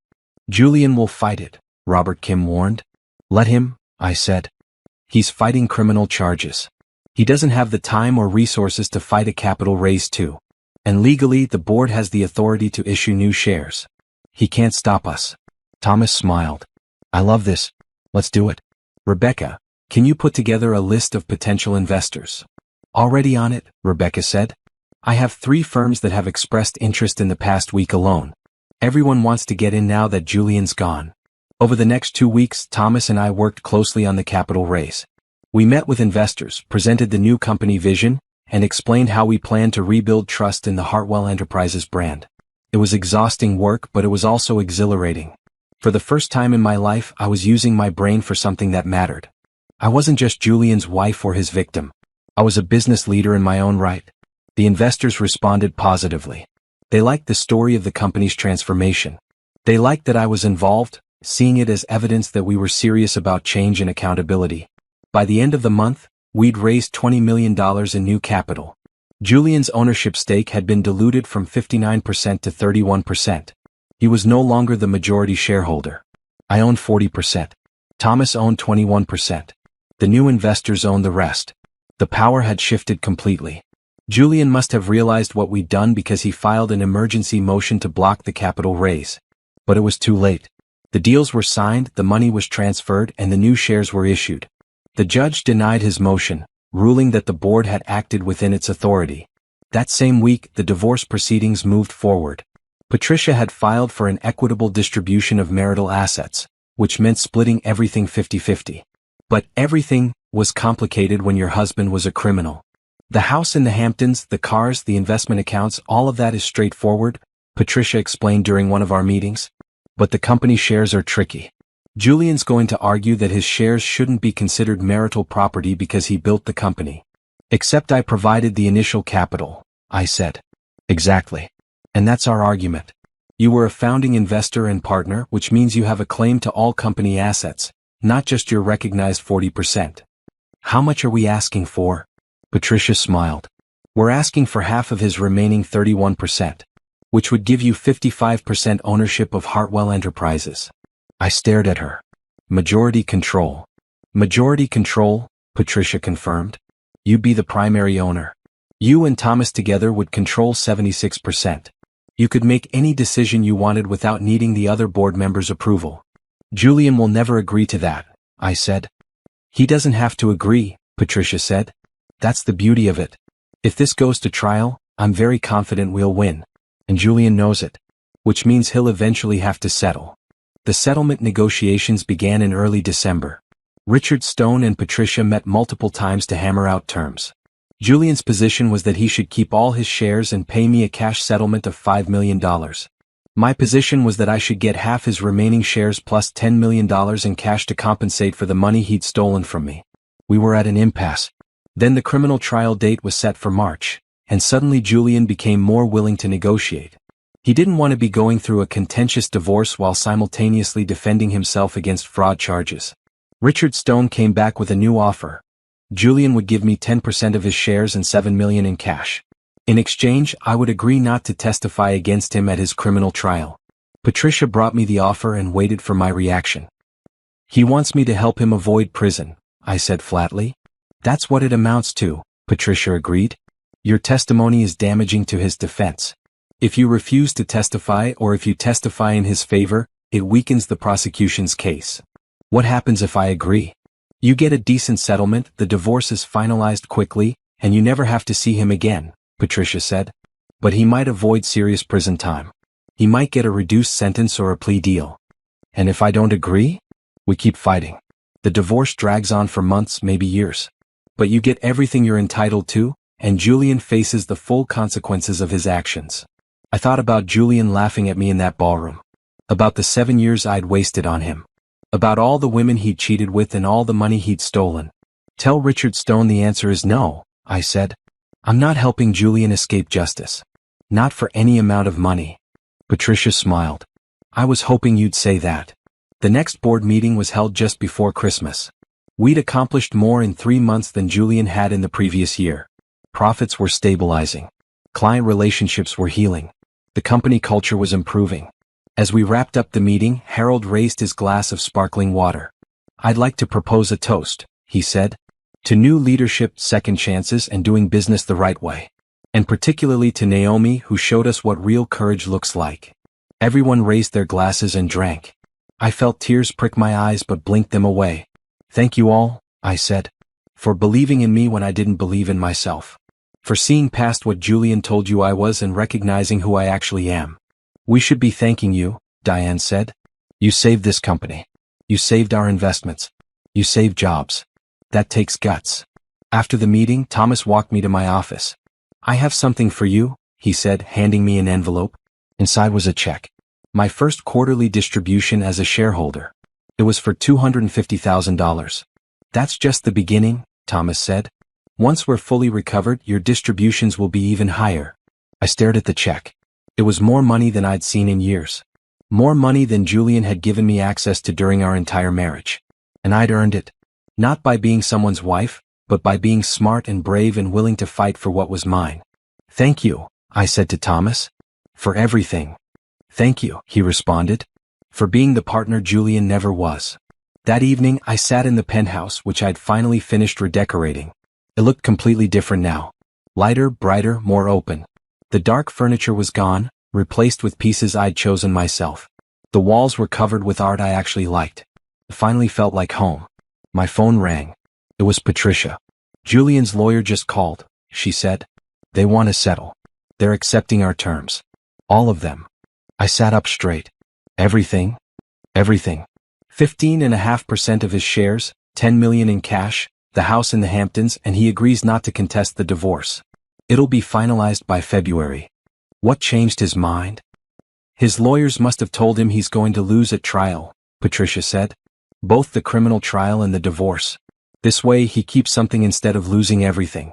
"Julian will fight it," Robert Kim warned. "Let him," I said. "He's fighting criminal charges. He doesn't have the time or resources to fight a capital raise too. And legally, the board has the authority to issue new shares. He can't stop us." Thomas smiled. "I love this. Let's do it." "Rebecca, can you put together a list of potential investors?" "Already on it," Rebecca said. "I have 3 firms that have expressed interest in the past week alone. Everyone wants to get in now that Julian's gone." Over the next 2 weeks, Thomas and I worked closely on the capital raise. We met with investors, presented the new company vision, and explained how we plan to rebuild trust in the Hartwell Enterprises brand. It was exhausting work, but it was also exhilarating. For the first time in my life, I was using my brain for something that mattered. I wasn't just Julian's wife or his victim. I was a business leader in my own right. The investors responded positively. They liked the story of the company's transformation. They liked that I was involved, seeing it as evidence that we were serious about change and accountability. By the end of the month, we'd raised $20 million in new capital. Julian's ownership stake had been diluted from 59% to 31%. He was no longer the majority shareholder. I owned 40%. Thomas owned 21%. The new investors owned the rest. The power had shifted completely. Julian must have realized what we'd done because he filed an emergency motion to block the capital raise. But it was too late. The deals were signed, the money was transferred, and the new shares were issued. The judge denied his motion, ruling that the board had acted within its authority. That same week, the divorce proceedings moved forward. Patricia had filed for an equitable distribution of marital assets, which meant splitting everything 50-50. But everything was complicated when your husband was a criminal. The house in the Hamptons, the cars, the investment accounts, all of that is straightforward, Patricia explained during one of our meetings. But the company shares are tricky. Julian's going to argue that his shares shouldn't be considered marital property because he built the company. "Except I provided the initial capital," I said. "Exactly. And that's our argument. You were a founding investor and partner, which means you have a claim to all company assets, not just your recognized 40%. How much are we asking for? Patricia smiled. We're asking for half of his remaining 31%, which would give you 55% ownership of Hartwell Enterprises. I stared at her. Majority control. Majority control, Patricia confirmed. You be the primary owner. You and Thomas together would control 76%. You could make any decision you wanted without needing the other board members' approval. Julian will never agree to that, I said. He doesn't have to agree, Patricia said. That's the beauty of it. If this goes to trial, I'm very confident we'll win. And Julian knows it. Which means he'll eventually have to settle. The settlement negotiations began in early December. Richard Stone and Patricia met multiple times to hammer out terms. Julian's position was that he should keep all his shares and pay me a cash settlement of $5 million. My position was that I should get half his remaining shares plus $10 million in cash to compensate for the money he'd stolen from me. We were at an impasse. Then the criminal trial date was set for March, and suddenly Julian became more willing to negotiate. He didn't want to be going through a contentious divorce while simultaneously defending himself against fraud charges. Richard Stone came back with a new offer. Julian would give me 10% of his shares and $7 million in cash. In exchange, I would agree not to testify against him at his criminal trial. Patricia brought me the offer and waited for my reaction. He wants me to help him avoid prison, I said flatly. That's what it amounts to, Patricia agreed. Your testimony is damaging to his defense. If you refuse to testify or if you testify in his favor, it weakens the prosecution's case. What happens if I agree? You get a decent settlement, the divorce is finalized quickly, and you never have to see him again, Patricia said. But he might avoid serious prison time. He might get a reduced sentence or a plea deal. And if I don't agree? We keep fighting. The divorce drags on for months, maybe years. But you get everything you're entitled to, and Julian faces the full consequences of his actions. I thought about Julian laughing at me in that ballroom. About the 7 years I'd wasted on him. About all the women he'd cheated with and all the money he'd stolen. Tell Richard Stone the answer is no, I said. I'm not helping Julian escape justice. Not for any amount of money. Patricia smiled. I was hoping you'd say that. The next board meeting was held just before Christmas. We'd accomplished more in 3 months than Julian had in the previous year. Profits were stabilizing. Client relationships were healing. The company culture was improving. As we wrapped up the meeting, Harold raised his glass of sparkling water. I'd like to propose a toast, he said. To new leadership, second chances, and doing business the right way. And particularly to Naomi, who showed us what real courage looks like. Everyone raised their glasses and drank. I felt tears prick my eyes but blinked them away. Thank you all, I said. For believing in me when I didn't believe in myself. For seeing past what Julian told you I was and recognizing who I actually am. We should be thanking you, Diane said. You saved this company. You saved our investments. You saved jobs. That takes guts. After the meeting, Thomas walked me to my office. I have something for you, he said, handing me an envelope. Inside was a check. My first quarterly distribution as a shareholder. It was for $250,000. That's just the beginning, Thomas said. Once we're fully recovered, your distributions will be even higher. I stared at the check. It was more money than I'd seen in years. More money than Julian had given me access to during our entire marriage. And I'd earned it. Not by being someone's wife, but by being smart and brave and willing to fight for what was mine. Thank you, I said to Thomas. For everything. Thank you, he responded. For being the partner Julian never was. That evening, I sat in the penthouse which I'd finally finished redecorating. It looked completely different now. Lighter, brighter, more open. The dark furniture was gone, replaced with pieces I'd chosen myself. The walls were covered with art I actually liked. It finally felt like home. My phone rang. It was Patricia. Julian's lawyer just called, she said. They want to settle. They're accepting our terms. All of them. I sat up straight. Everything? Everything. 15.5% of his shares, $10 million in cash, the house in the Hamptons, and he agrees not to contest the divorce. It'll be finalized by February. What changed his mind? His lawyers must have told him he's going to lose at trial, Patricia said. Both the criminal trial and the divorce. This way he keeps something instead of losing everything.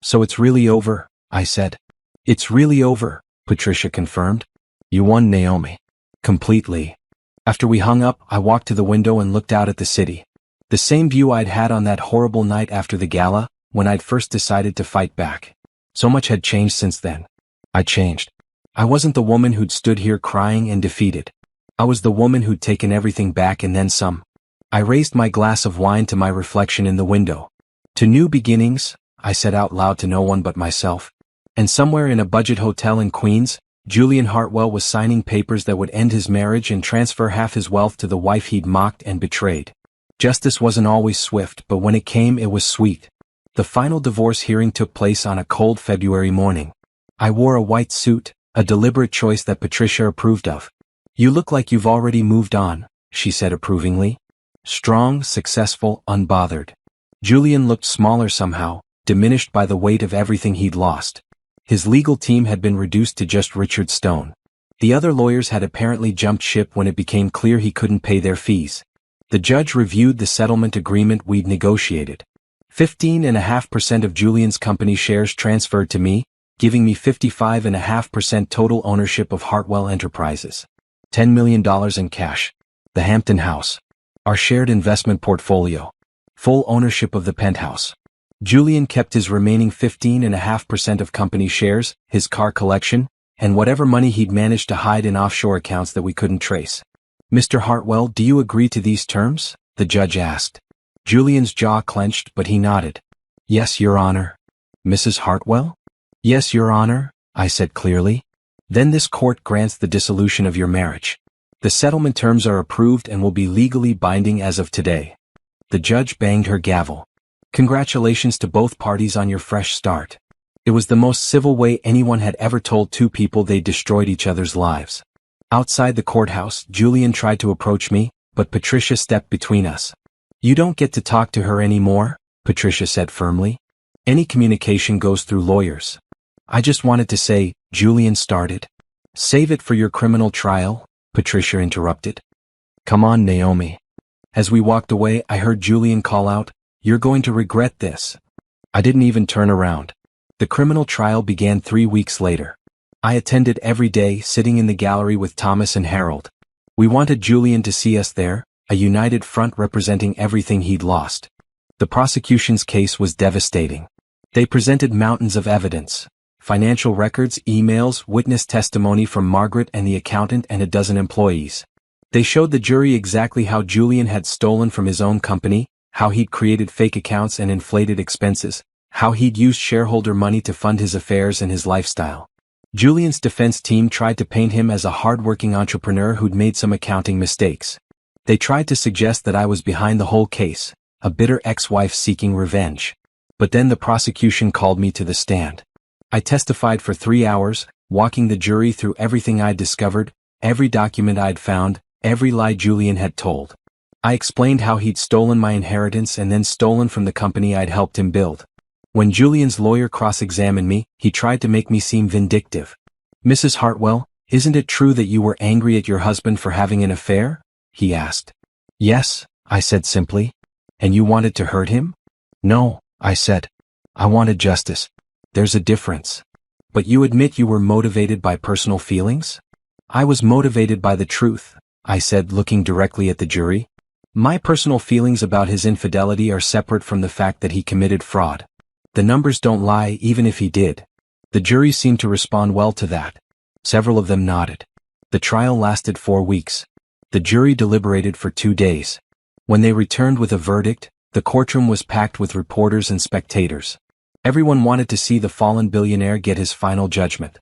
So it's really over, I said. It's really over, Patricia confirmed. You won, Naomi. Completely. After we hung up, I walked to the window and looked out at the city. The same view I'd had on that horrible night after the gala, when I'd first decided to fight back. So much had changed since then. I changed. I wasn't the woman who'd stood here crying and defeated. I was the woman who'd taken everything back and then some. I raised my glass of wine to my reflection in the window. To new beginnings, I said out loud to no one but myself. And somewhere in a budget hotel in Queens, Julian Hartwell was signing papers that would end his marriage and transfer half his wealth to the wife he'd mocked and betrayed. Justice wasn't always swift, but when it came, it was sweet. The final divorce hearing took place on a cold February morning. I wore a white suit, a deliberate choice that Patricia approved of. "You look like you've already moved on," she said approvingly. Strong, successful, unbothered. Julian looked smaller somehow, diminished by the weight of everything he'd lost. His legal team had been reduced to just Richard Stone. The other lawyers had apparently jumped ship when it became clear he couldn't pay their fees. The judge reviewed the settlement agreement we'd negotiated. 15.5% of Julian's company shares transferred to me, giving me 55.5% total ownership of Hartwell Enterprises. $10 million in cash. The Hampton House. Our shared investment portfolio. Full ownership of the Penthouse. Julian kept his remaining 15.5% of company shares, his car collection, and whatever money he'd managed to hide in offshore accounts that we couldn't trace. "Mr. Hartwell, do you agree to these terms?" the judge asked. Julian's jaw clenched, but he nodded. "Yes, Your Honor." "Mrs. Hartwell?" "Yes, Your Honor," I said clearly. "Then this court grants the dissolution of your marriage. The settlement terms are approved and will be legally binding as of today." The judge banged her gavel. "Congratulations to both parties on your fresh start." It was the most civil way anyone had ever told two people they destroyed each other's lives. Outside the courthouse, Julian tried to approach me, but Patricia stepped between us. "You don't get to talk to her anymore," Patricia said firmly. "Any communication goes through lawyers." "I just wanted to say," Julian started. "Save it for your criminal trial," Patricia interrupted. "Come on, Naomi." As we walked away, I heard Julian call out, "You're going to regret this." I didn't even turn around. The criminal trial began 3 weeks later. I attended every day, sitting in the gallery with Thomas and Harold. We wanted Julian to see us there, a united front representing everything he'd lost. The prosecution's case was devastating. They presented mountains of evidence. Financial records, emails, witness testimony from Margaret and the accountant and a dozen employees. They showed the jury exactly how Julian had stolen from his own company, how he'd created fake accounts and inflated expenses, how he'd used shareholder money to fund his affairs and his lifestyle. Julian's defense team tried to paint him as a hard-working entrepreneur who'd made some accounting mistakes. They tried to suggest that I was behind the whole case, a bitter ex-wife seeking revenge. But then the prosecution called me to the stand. I testified for 3 hours, walking the jury through everything I'd discovered, every document I'd found, every lie Julian had told. I explained how he'd stolen my inheritance and then stolen from the company I'd helped him build. When Julian's lawyer cross-examined me, he tried to make me seem vindictive. "Mrs. Hartwell, isn't it true that you were angry at your husband for having an affair?" he asked. "Yes," I said simply. "And you wanted to hurt him?" "No," I said. "I wanted justice." "There's a difference." "But you admit you were motivated by personal feelings?" "I was motivated by the truth," I said, looking directly at the jury. "My personal feelings about his infidelity are separate from the fact that he committed fraud. The numbers don't lie even if he did." The jury seemed to respond well to that. Several of them nodded. The trial lasted 4 weeks. The jury deliberated for 2 days. When they returned with a verdict, the courtroom was packed with reporters and spectators. Everyone wanted to see the fallen billionaire get his final judgment.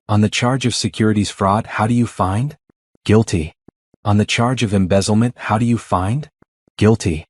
On the charge of securities fraud, how do you find? Guilty. On the charge of embezzlement, how do you find? Guilty.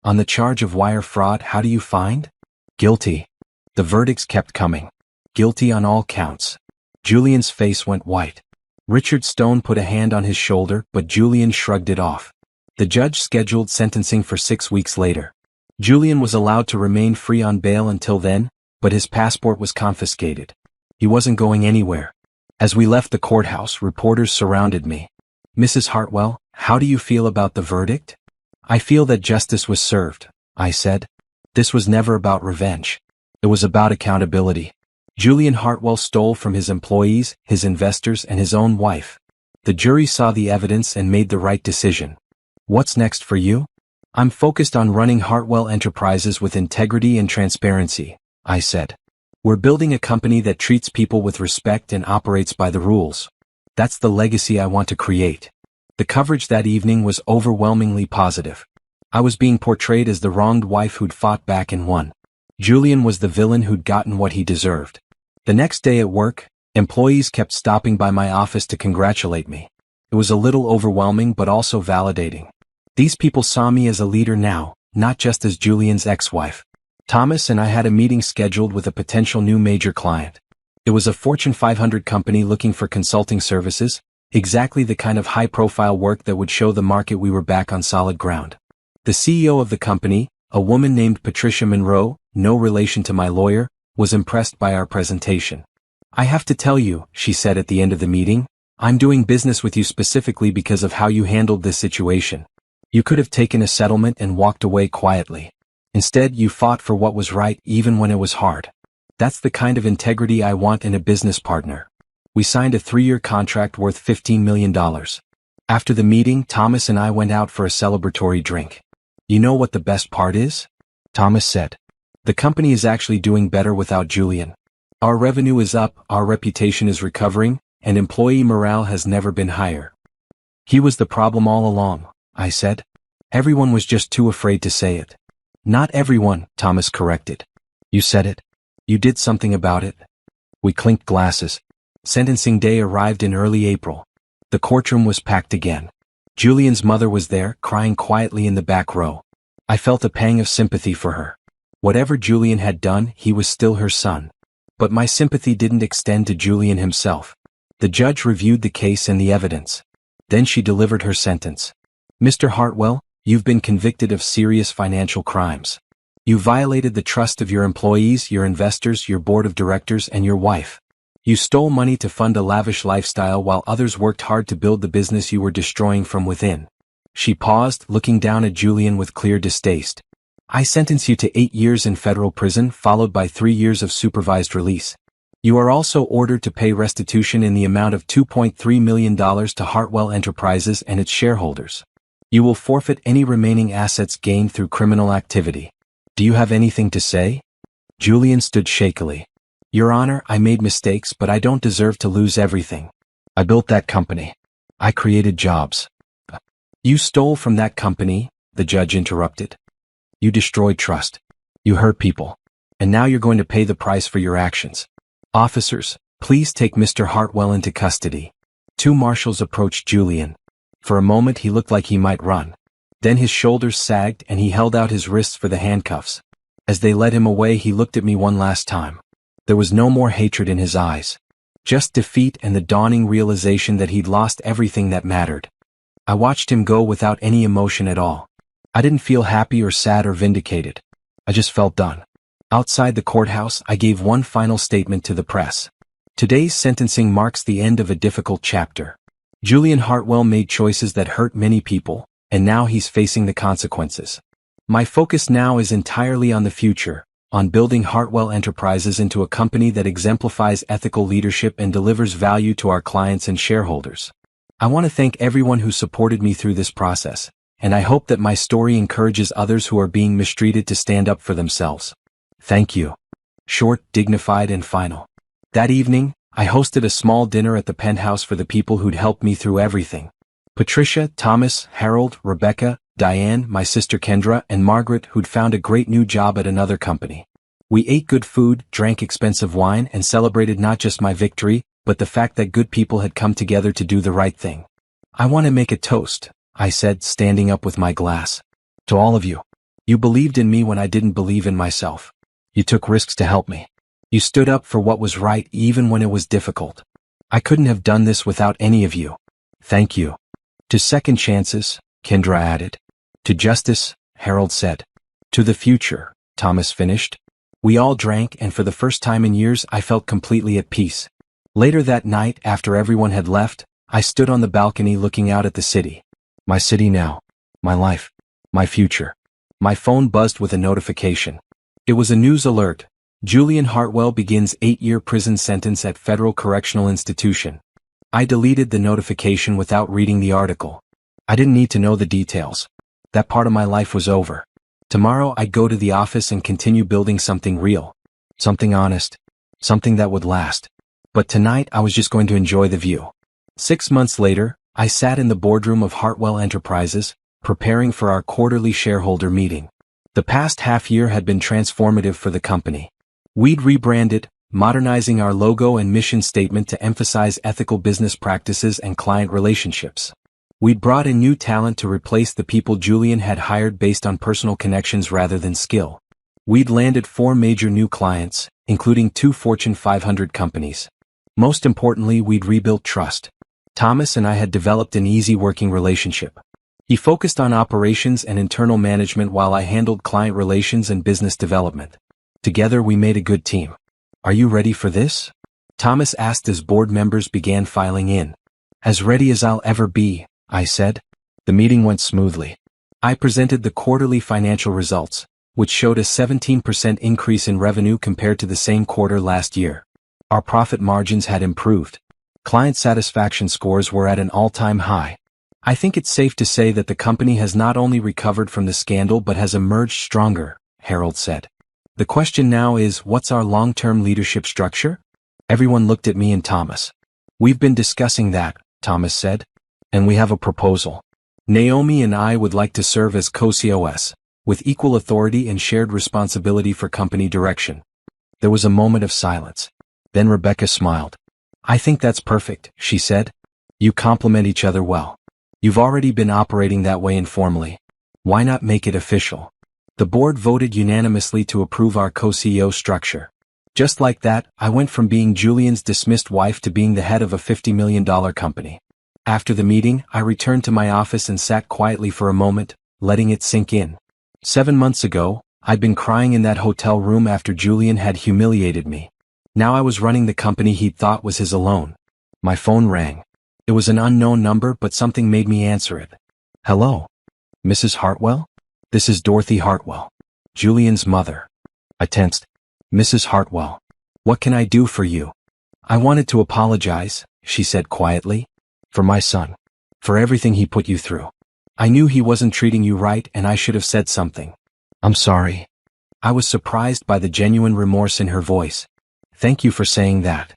On the charge of wire fraud, how do you find? Guilty. The verdicts kept coming. Guilty on all counts. Julian's face went white. Richard Stone put a hand on his shoulder, but Julian shrugged it off. The judge scheduled sentencing for 6 weeks later. Julian was allowed to remain free on bail until then, but his passport was confiscated. He wasn't going anywhere. As we left the courthouse, reporters surrounded me. "Mrs. Hartwell, how do you feel about the verdict?" "I feel that justice was served," I said. "This was never about revenge. It was about accountability. Julian Hartwell stole from his employees, his investors, and his own wife. The jury saw the evidence and made the right decision. What's next for you? I'm focused on running Hartwell Enterprises with integrity and transparency, I said. We're building a company that treats people with respect and operates by the rules. That's the legacy I want to create. The coverage that evening was overwhelmingly positive. I was being portrayed as the wronged wife who'd fought back and won. Julian was the villain who'd gotten what he deserved. The next day at work, employees kept stopping by my office to congratulate me. It was a little overwhelming but also validating. These people saw me as a leader now, not just as Julian's ex-wife. Thomas and I had a meeting scheduled with a potential new major client. It was a Fortune 500 company looking for consulting services, exactly the kind of high-profile work that would show the market we were back on solid ground. The CEO of the company, a woman named Patricia Monroe, no relation to my lawyer, was impressed by our presentation. I have to tell you, she said at the end of the meeting, I'm doing business with you specifically because of how you handled this situation. You could have taken a settlement and walked away quietly. Instead, you fought for what was right even when it was hard. That's the kind of integrity I want in a business partner. We signed a 3-year contract worth $15 million. After the meeting, Thomas and I went out for a celebratory drink. You know what the best part is? Thomas said. The company is actually doing better without Julian. Our revenue is up, our reputation is recovering, and employee morale has never been higher. He was the problem all along, I said. Everyone was just too afraid to say it. Not everyone, Thomas corrected. You said it. You did something about it. We clinked glasses. Sentencing day arrived in early April. The courtroom was packed again. Julian's mother was there, crying quietly in the back row. I felt a pang of sympathy for her. Whatever Julian had done, he was still her son. But my sympathy didn't extend to Julian himself. The judge reviewed the case and the evidence. Then she delivered her sentence. Mr. Hartwell, you've been convicted of serious financial crimes. You violated the trust of your employees, your investors, your board of directors, and your wife. You stole money to fund a lavish lifestyle while others worked hard to build the business you were destroying from within. She paused, looking down at Julian with clear distaste. I sentence you to 8 years in federal prison, followed by 3 years of supervised release. You are also ordered to pay restitution in the amount of $2.3 million to Hartwell Enterprises and its shareholders. You will forfeit any remaining assets gained through criminal activity. Do you have anything to say? Julian stood shakily. Your Honor, I made mistakes, but I don't deserve to lose everything. I built that company. I created jobs. You stole from that company, the judge interrupted. You destroyed trust. You hurt people. And now you're going to pay the price for your actions. Officers, please take Mr. Hartwell into custody. 2 marshals approached Julian. For a moment he looked like he might run. Then his shoulders sagged and he held out his wrists for the handcuffs. As they led him away, he looked at me one last time. There was no more hatred in his eyes. Just defeat and the dawning realization that he'd lost everything that mattered. I watched him go without any emotion at all. I didn't feel happy or sad or vindicated. I just felt done. Outside the courthouse, I gave one final statement to the press. Today's sentencing marks the end of a difficult chapter. Julian Hartwell made choices that hurt many people, and now he's facing the consequences. My focus now is entirely on the future, on building Hartwell Enterprises into a company that exemplifies ethical leadership and delivers value to our clients and shareholders. I want to thank everyone who supported me through this process, and I hope that my story encourages others who are being mistreated to stand up for themselves. Thank you. Short, dignified, and final. That evening, I hosted a small dinner at the Penthouse for the people who'd helped me through everything. Patricia, Thomas, Harold, Rebecca, Diane, my sister Kendra, and Margaret, who'd found a great new job at another company. We ate good food, drank expensive wine, and celebrated not just my victory, but the fact that good people had come together to do the right thing. I want to make a toast, I said, standing up with my glass. To all of you. You believed in me when I didn't believe in myself. You took risks to help me. You stood up for what was right even when it was difficult. I couldn't have done this without any of you. Thank you. To second chances, Kendra added. To justice, Harold said. To the future, Thomas finished. We all drank, and for the first time in years I felt completely at peace. Later that night, after everyone had left, I stood on the balcony looking out at the city. My city now. My life. My future. My phone buzzed with a notification. It was a news alert. Julian Hartwell begins 8-year prison sentence at Federal Correctional Institution. I deleted the notification without reading the article. I didn't need to know the details. That part of my life was over. Tomorrow I'd go to the office and continue building something real. Something honest. Something that would last. But tonight I was just going to enjoy the view. 6 months later, I sat in the boardroom of Hartwell Enterprises, preparing for our quarterly shareholder meeting. The past half year had been transformative for the company. We'd rebranded, modernizing our logo and mission statement to emphasize ethical business practices and client relationships. We'd brought in new talent to replace the people Julian had hired based on personal connections rather than skill. We'd landed 4 major new clients, including 2 Fortune 500 companies. Most importantly, we'd rebuilt trust. Thomas and I had developed an easy working relationship. He focused on operations and internal management while I handled client relations and business development. Together we made a good team. Are you ready for this? Thomas asked as board members began filing in. As ready as I'll ever be, I said. The meeting went smoothly. I presented the quarterly financial results, which showed a 17% increase in revenue compared to the same quarter last year. Our profit margins had improved. Client satisfaction scores were at an all-time high. I think it's safe to say that the company has not only recovered from the scandal but has emerged stronger, Harold said. The question now is, what's our long-term leadership structure? Everyone looked at me and Thomas. We've been discussing that, Thomas said. And we have a proposal. Naomi and I would like to serve as co-COS, with equal authority and shared responsibility for company direction. There was a moment of silence. Then Rebecca smiled. I think that's perfect, she said. You complement each other well. You've already been operating that way informally. Why not make it official? The board voted unanimously to approve our co-CEO structure. Just like that, I went from being Julian's dismissed wife to being the head of a $50 million company. After the meeting, I returned to my office and sat quietly for a moment, letting it sink in. 7 months ago, I'd been crying in that hotel room after Julian had humiliated me. Now I was running the company he'd thought was his alone. My phone rang. It was an unknown number, but something made me answer it. Hello? Mrs. Hartwell? This is Dorothy Hartwell, Julian's mother. I tensed. Mrs. Hartwell, what can I do for you? I wanted to apologize, she said quietly. For my son. For everything he put you through. I knew he wasn't treating you right and I should have said something. I'm sorry. I was surprised by the genuine remorse in her voice. Thank you for saying that.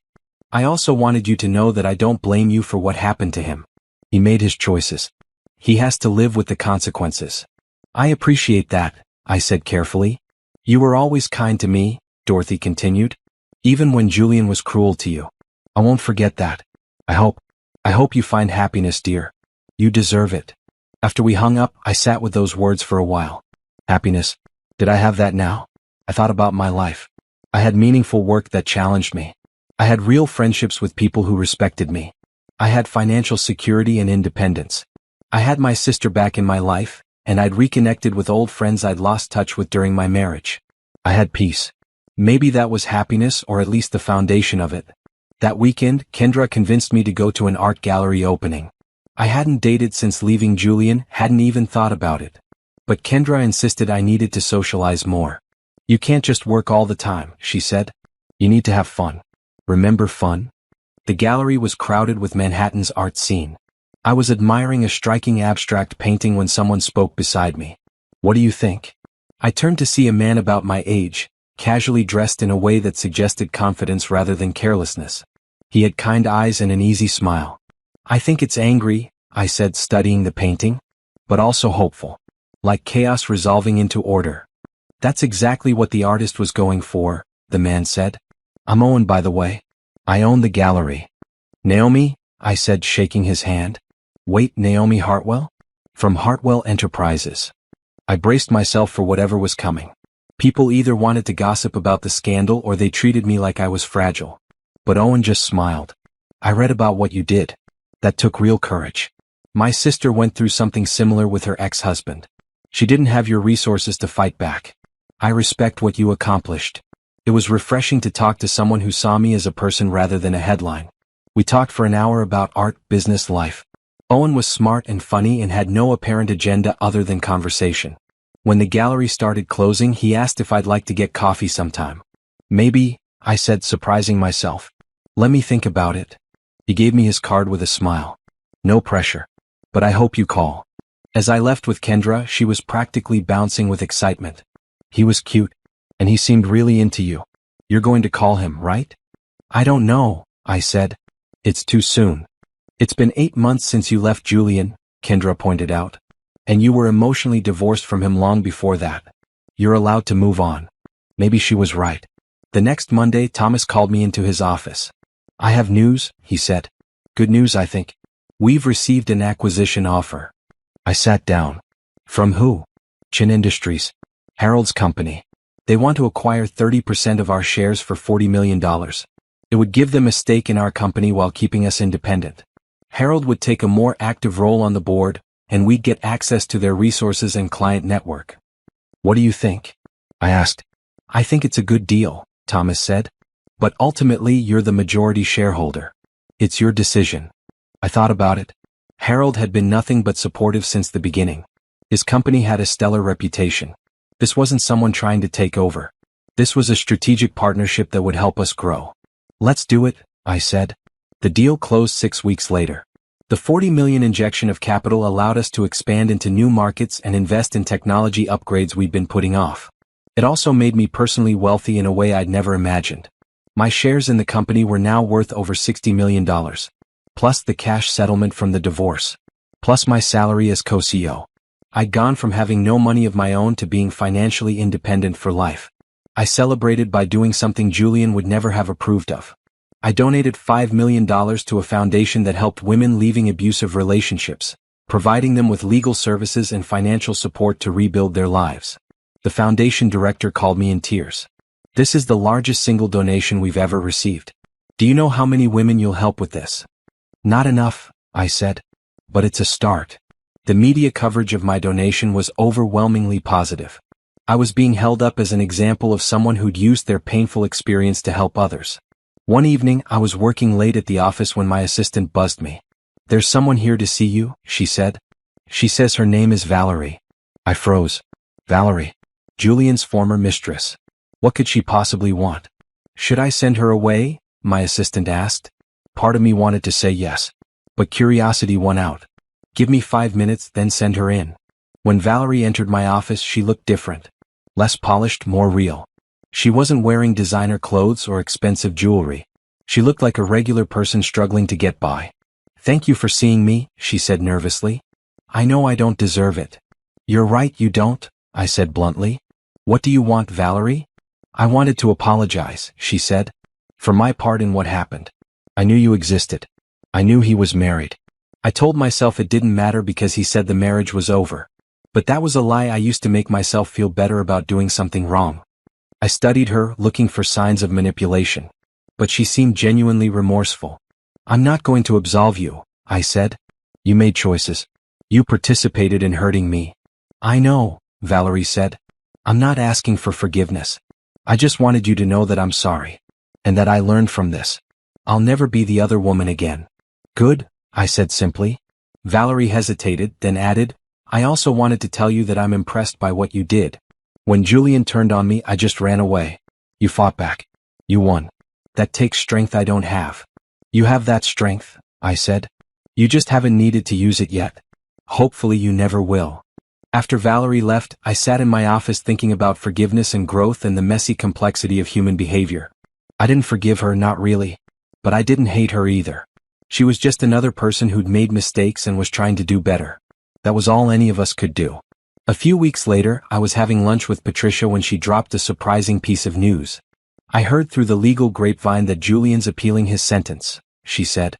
I also wanted you to know that I don't blame you for what happened to him. He made his choices. He has to live with the consequences. I appreciate that, I said carefully. You were always kind to me, Dorothy continued. Even when Julian was cruel to you. I won't forget that. I hope you find happiness, dear. You deserve it. After we hung up, I sat with those words for a while. Happiness. Did I have that now? I thought about my life. I had meaningful work that challenged me. I had real friendships with people who respected me. I had financial security and independence. I had my sister back in my life, and I'd reconnected with old friends I'd lost touch with during my marriage. I had peace. Maybe that was happiness, or at least the foundation of it. That weekend, Kendra convinced me to go to an art gallery opening. I hadn't dated since leaving Julian, hadn't even thought about it. But Kendra insisted I needed to socialize more. You can't just work all the time, she said. You need to have fun. Remember fun? The gallery was crowded with Manhattan's art scene. I was admiring a striking abstract painting when someone spoke beside me. What do you think? I turned to see a man about my age, casually dressed in a way that suggested confidence rather than carelessness. He had kind eyes and an easy smile. I think it's angry, I said, studying the painting, but also hopeful. Like chaos resolving into order. That's exactly what the artist was going for, the man said. I'm Owen, by the way. I own the gallery. Naomi, I said, shaking his hand. Wait, Naomi Hartwell? From Hartwell Enterprises. I braced myself for whatever was coming. People either wanted to gossip about the scandal or they treated me like I was fragile. But Owen just smiled. I read about what you did. That took real courage. My sister went through something similar with her ex-husband. She didn't have your resources to fight back. I respect what you accomplished. It was refreshing to talk to someone who saw me as a person rather than a headline. We talked for an hour about art, business, life. Owen was smart and funny and had no apparent agenda other than conversation. When the gallery started closing, he asked if I'd like to get coffee sometime. Maybe, I said, surprising myself. Let me think about it. He gave me his card with a smile. No pressure. But I hope you call. As I left with Kendra, she was practically bouncing with excitement. He was cute. And he seemed really into you. You're going to call him, right? I don't know, I said. It's too soon. It's been 8 months since you left Julian, Kendra pointed out. And you were emotionally divorced from him long before that. You're allowed to move on. Maybe she was right. The next Monday, Thomas called me into his office. I have news, he said. Good news, I think. We've received an acquisition offer. I sat down. From who? Chin Industries. Harold's company. They want to acquire 30% of our shares for $40 million. It would give them a stake in our company while keeping us independent. Harold would take a more active role on the board, and we'd get access to their resources and client network. What do you think? I asked. I think it's a good deal, Thomas said. But ultimately, you're the majority shareholder. It's your decision. I thought about it. Harold had been nothing but supportive since the beginning. His company had a stellar reputation. This wasn't someone trying to take over. This was a strategic partnership that would help us grow. Let's do it, I said. The deal closed 6 weeks later. The $40 million injection of capital allowed us to expand into new markets and invest in technology upgrades we'd been putting off. It also made me personally wealthy in a way I'd never imagined. My shares in the company were now worth over $60 million. Plus the cash settlement from the divorce. Plus my salary as co-CEO. I'd gone from having no money of my own to being financially independent for life. I celebrated by doing something Julian would never have approved of. I donated $5 million to a foundation that helped women leaving abusive relationships, providing them with legal services and financial support to rebuild their lives. The foundation director called me in tears. This is the largest single donation we've ever received. Do you know how many women you'll help with this? Not enough, I said. But it's a start. The media coverage of my donation was overwhelmingly positive. I was being held up as an example of someone who'd used their painful experience to help others. One evening, I was working late at the office when my assistant buzzed me. There's someone here to see you, she said. She says her name is Valerie. I froze. Valerie. Julian's former mistress. What could she possibly want? Should I send her away? My assistant asked. Part of me wanted to say yes. But curiosity won out. Give me 5 minutes, then send her in. When Valerie entered my office, she looked different. Less polished, more real. She wasn't wearing designer clothes or expensive jewelry. She looked like a regular person struggling to get by. Thank you for seeing me, she said nervously. I know I don't deserve it. You're right, you don't, I said bluntly. What do you want, Valerie? I wanted to apologize, she said. For my part in what happened. I knew you existed. I knew he was married. I told myself it didn't matter because he said the marriage was over. But that was a lie I used to make myself feel better about doing something wrong. I studied her, looking for signs of manipulation. But she seemed genuinely remorseful. I'm not going to absolve you, I said. You made choices. You participated in hurting me. I know, Valerie said. I'm not asking for forgiveness. I just wanted you to know that I'm sorry. And that I learned from this. I'll never be the other woman again. Good, I said simply. Valerie hesitated, then added, I also wanted to tell you that I'm impressed by what you did. When Julian turned on me, I just ran away. You fought back. You won. That takes strength I don't have. You have that strength, I said. You just haven't needed to use it yet. Hopefully you never will. After Valerie left, I sat in my office thinking about forgiveness and growth and the messy complexity of human behavior. I didn't forgive her, not really. But I didn't hate her either. She was just another person who'd made mistakes and was trying to do better. That was all any of us could do. A few weeks later, I was having lunch with Patricia when she dropped a surprising piece of news. I heard through the legal grapevine that Julian's appealing his sentence, she said.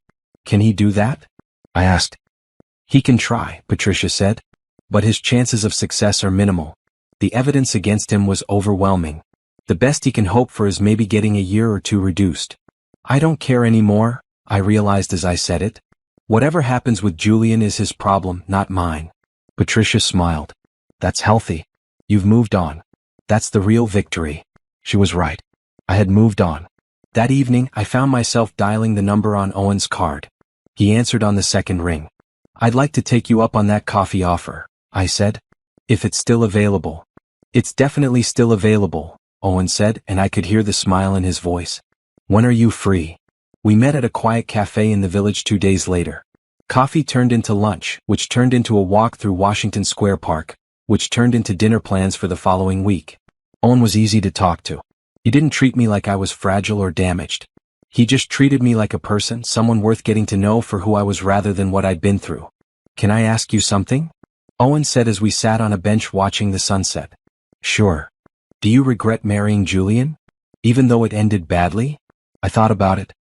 Can he do that? I asked. He can try, Patricia said. But his chances of success are minimal. The evidence against him was overwhelming. The best he can hope for is maybe getting a year or two reduced. I don't care anymore, I realized as I said it. Whatever happens with Julian is his problem, not mine. Patricia smiled. That's healthy. You've moved on. That's the real victory. She was right. I had moved on. That evening, I found myself dialing the number on Owen's card. He answered on the second ring. I'd like to take you up on that coffee offer, I said. If it's still available. It's definitely still available, Owen said, and I could hear the smile in his voice. When are you free? We met at a quiet cafe in the village 2 days later. Coffee turned into lunch, which turned into a walk through Washington Square Park, which turned into dinner plans for the following week. Owen was easy to talk to. He didn't treat me like I was fragile or damaged. He just treated me like a person, someone worth getting to know for who I was rather than what I'd been through. "Can I ask you something?" Owen said as we sat on a bench watching the sunset. "Sure. Do you regret marrying Julian? Even though it ended badly?" I thought about it.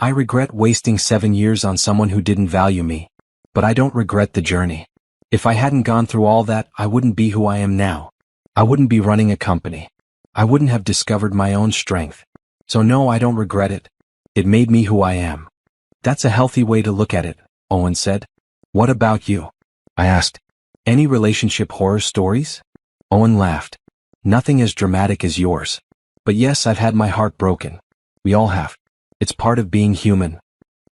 I regret wasting 7 years on someone who didn't value me. But I don't regret the journey. If I hadn't gone through all that, I wouldn't be who I am now. I wouldn't be running a company. I wouldn't have discovered my own strength. So no, I don't regret it. It made me who I am. "That's a healthy way to look at it," Owen said. "What about you?" I asked. "Any relationship horror stories?" Owen laughed. "Nothing as dramatic as yours. But yes, I've had my heart broken. We all have. It's part of being human."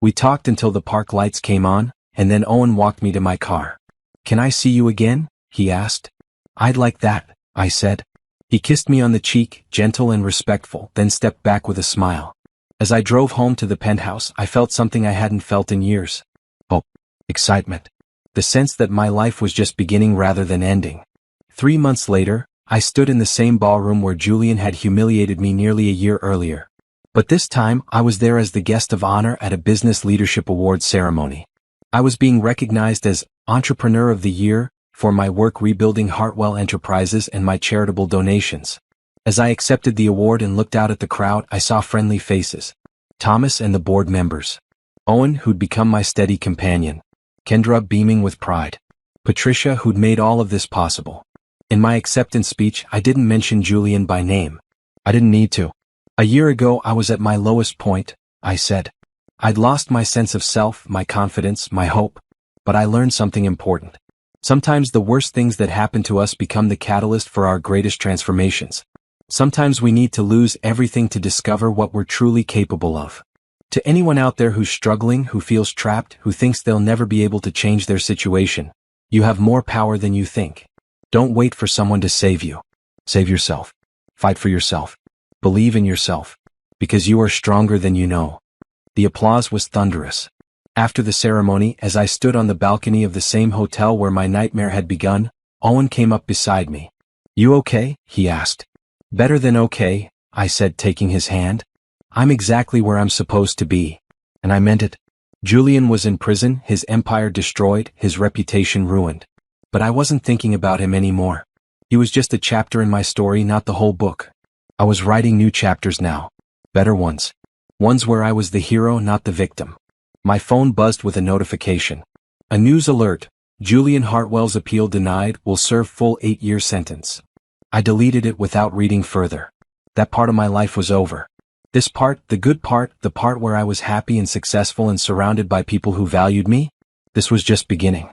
We talked until the park lights came on, and then Owen walked me to my car. "Can I see you again?" he asked. "I'd like that," I said. He kissed me on the cheek, gentle and respectful, then stepped back with a smile. As I drove home to the penthouse, I felt something I hadn't felt in years. Hope. Excitement. The sense that my life was just beginning rather than ending. 3 months later, I stood in the same ballroom where Julian had humiliated me nearly a year earlier. But this time, I was there as the guest of honor at a Business Leadership Awards ceremony. I was being recognized as Entrepreneur of the Year for my work rebuilding Hartwell Enterprises and my charitable donations. As I accepted the award and looked out at the crowd, I saw friendly faces. Thomas and the board members. Owen, who'd become my steady companion. Kendra, beaming with pride. Patricia, who'd made all of this possible. In my acceptance speech, I didn't mention Julian by name. I didn't need to. "A year ago, I was at my lowest point," I said. "I'd lost my sense of self, my confidence, my hope. But I learned something important. Sometimes the worst things that happen to us become the catalyst for our greatest transformations. Sometimes we need to lose everything to discover what we're truly capable of." To anyone out there who's struggling, who feels trapped, who thinks they'll never be able to change their situation, you have more power than you think. Don't wait for someone to save you. Save yourself. Fight for yourself. Believe in yourself. Because you are stronger than you know. The applause was thunderous. After the ceremony, as I stood on the balcony of the same hotel where my nightmare had begun, Owen came up beside me. "You okay?" he asked. "Better than okay," I said, taking his hand. "I'm exactly where I'm supposed to be." And I meant it. Julian was in prison, his empire destroyed, his reputation ruined. But I wasn't thinking about him anymore. He was just a chapter in my story, not the whole book. I was writing new chapters now. Better ones. Ones where I was the hero, not the victim. My phone buzzed with a notification. A news alert. Julian Hartwell's appeal denied, will serve full 8-year sentence. I deleted it without reading further. That part of my life was over. This part, the good part, the part where I was happy and successful and surrounded by people who valued me, this was just beginning.